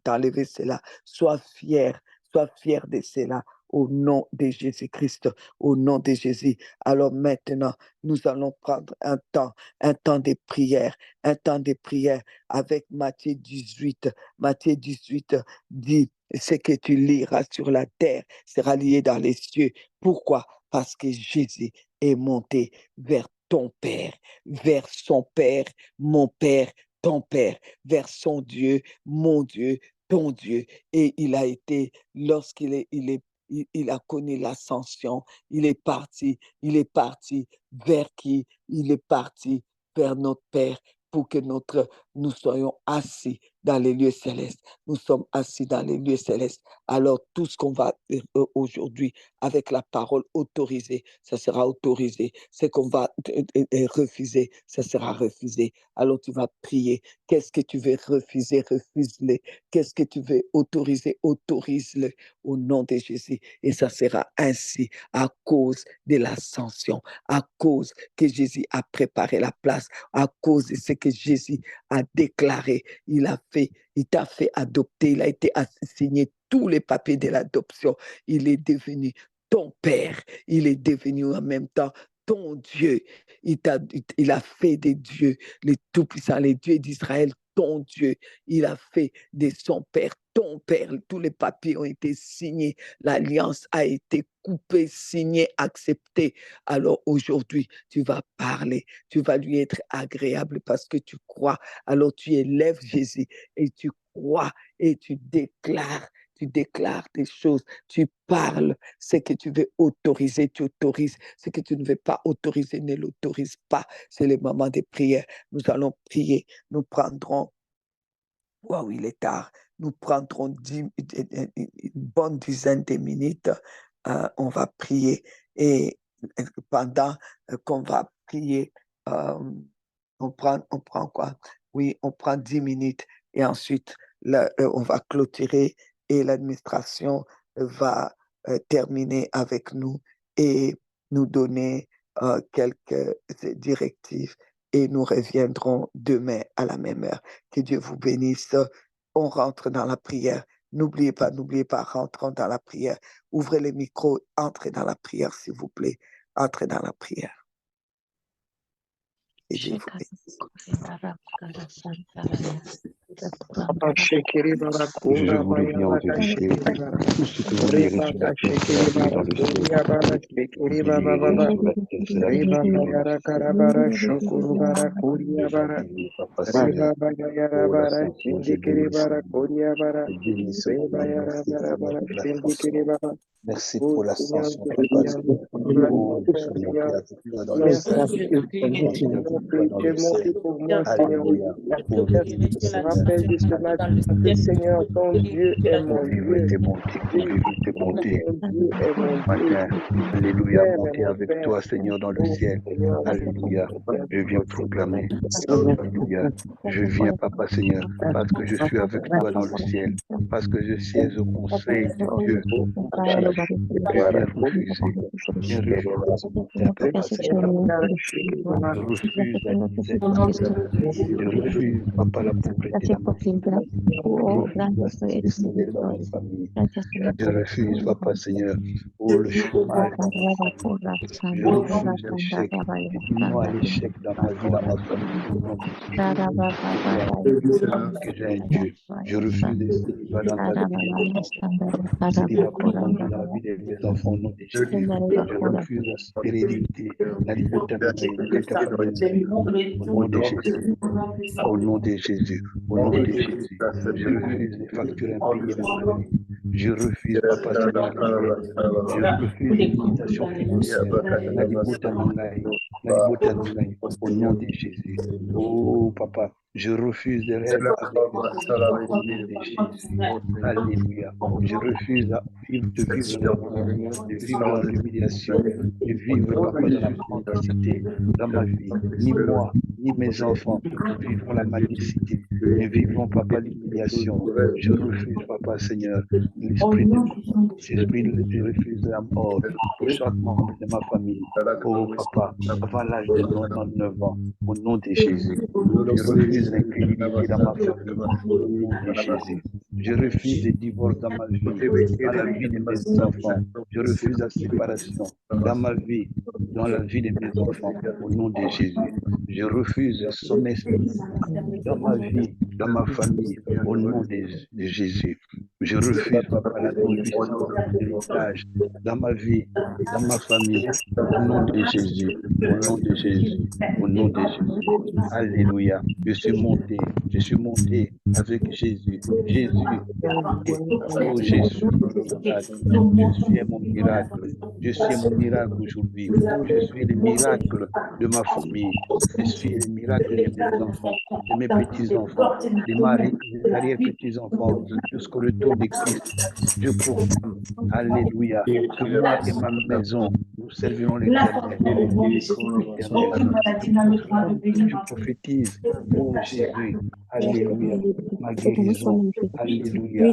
t'enlever cela. Sois fier de cela. Au nom de Jésus-Christ, au nom de Jésus. Alors maintenant, nous allons prendre un temps de prière, avec Matthieu 18. Matthieu 18 dit, ce que tu liras sur la terre sera lié dans les cieux. Pourquoi? Parce que Jésus est monté vers ton Père, vers son Père, mon Père, ton Père, vers son Dieu, mon Dieu, ton Dieu. Et il a été, il a connu l'ascension, il est parti vers qui? Il est parti vers notre Père pour que nous soyons assis dans les lieux célestes. Nous sommes assis dans les lieux célestes. Alors tout ce qu'on va aujourd'hui avec la parole autorisée, ça sera autorisé. Ce qu'on va refuser, ça sera refusé. Alors tu vas prier. Qu'est-ce que tu veux refuser? Refuse-le. Qu'est-ce que tu veux autoriser? Autorise-le au nom de Jésus. Et ça sera ainsi à cause de l'ascension, à cause que Jésus a préparé la place, à cause de ce que Jésus a déclaré. Il t'a fait adopter, il a été signé tous les papiers de l'adoption. Il est devenu ton Père, il est devenu en même temps ton Dieu. Il a fait des dieux, les tout-puissants, les dieux d'Israël, ton Dieu. Il a fait de son Père, ton Père. Tous les papiers ont été signés. L'alliance a été coupée, signée, acceptée. Alors aujourd'hui, tu vas parler. Tu vas lui être agréable parce que tu crois. Alors tu élèves Jésus et tu crois et tu déclares des choses, tu parles, ce que tu veux autoriser, tu autorises, ce que tu ne veux pas autoriser, ne l'autorise pas. C'est le moment de prière. Nous allons prier, nous prendrons, waouh, il est tard, nous prendrons une bonne dizaine de minutes, on va prier et pendant qu'on va prier, on prend quoi? Oui, on prend 10 minutes et ensuite on va clôturer et l'administration va terminer avec nous et nous donner quelques directives et nous reviendrons demain à la même heure. Que Dieu vous bénisse. On rentre dans la prière. N'oubliez pas, rentrons dans la prière. Ouvrez les micros, entrez dans la prière, s'il vous plaît. Entrez dans la prière. Et Dieu vous bénisse. Je veux venir vérifier tout ce que vous direz sur la terre sera fait dans le ciel. Vous direz sur la terre sera fait dans le ciel. Papa Seigneur, pour la santé, je bénis la santé. Merci pour l'ascension, Papa Seigneur. Oh, je suis monté avec toi dans le ciel. Alléluia. Seigneur, ton Dieu est mon Dieu. Monter. Matin, alléluia, monter avec toi, Seigneur, dans le ciel. Alléluia. Je viens proclamer. Alléluia. Je viens, Papa Seigneur, parce que je suis avec toi dans le ciel, parce que je siège au conseil de Dieu. Je viens refuser. Je refuse, Papa, la pauvreté dans ma famille. Je refuse, Papa Seigneur, pour le chômage. Je refuse l'échec. Dis-moi l'échec dans ma vie, dans ma famille. Que j'ai un Dieu. Je refuse les célibats dans ma vie. Dans la vie de mes enfants, non de Jésus. Je refuse la stérilité, la liberté au nom de Jésus. Au nom de Jésus. Je refuse les factures impayées dans ma vie. Je refuse, Papa Seigneur, je refuse l'imitation financière, la libotanunai, au nom de Jésus. Oh, Papa, je refuse de rêver avec au nom de Jésus. Alléluia. Je refuse de vivre dans l'humiliation, de vivre, Papa, dans la mendicité, dans ma vie. Ni moi, ni mes enfants ne vivront la mendicité, ne vivront, Papa, l'humiliation. Je refuse, Papa Seigneur, l'esprit je refuse la mort pour chaque membre de ma famille. Oh, Papa, avant l'âge de 99 ans, au nom de Jésus. Je refuse l'incrédulité dans ma famille, au nom de Jésus. Je refuse le divorce dans ma vie, dans la vie de mes enfants. Je refuse la séparation dans ma vie, dans la vie de mes enfants, au nom de Jésus. Je refuse le sommeil dans ma vie, dans ma famille, au nom de Jésus. Je refuse, Papa, la non-puissance de l'héritage dans ma vie, dans ma famille, au nom de Jésus, au nom de Jésus, au nom de Jésus. Alléluia. Je suis monté avec Jésus. Jésus, oh Jésus, je suis mon miracle. Je suis mon miracle aujourd'hui. Je suis le miracle de ma famille. Je suis le miracle de mes enfants, de mes petits-enfants, de mes arrière-petits-enfants, jusqu'au retour de Christ. Je proclame, alléluia, que moi et ma maison, nous servirons l'Éternel. Je prophétise, oh Jésus, alléluia, ma guérison, alléluia.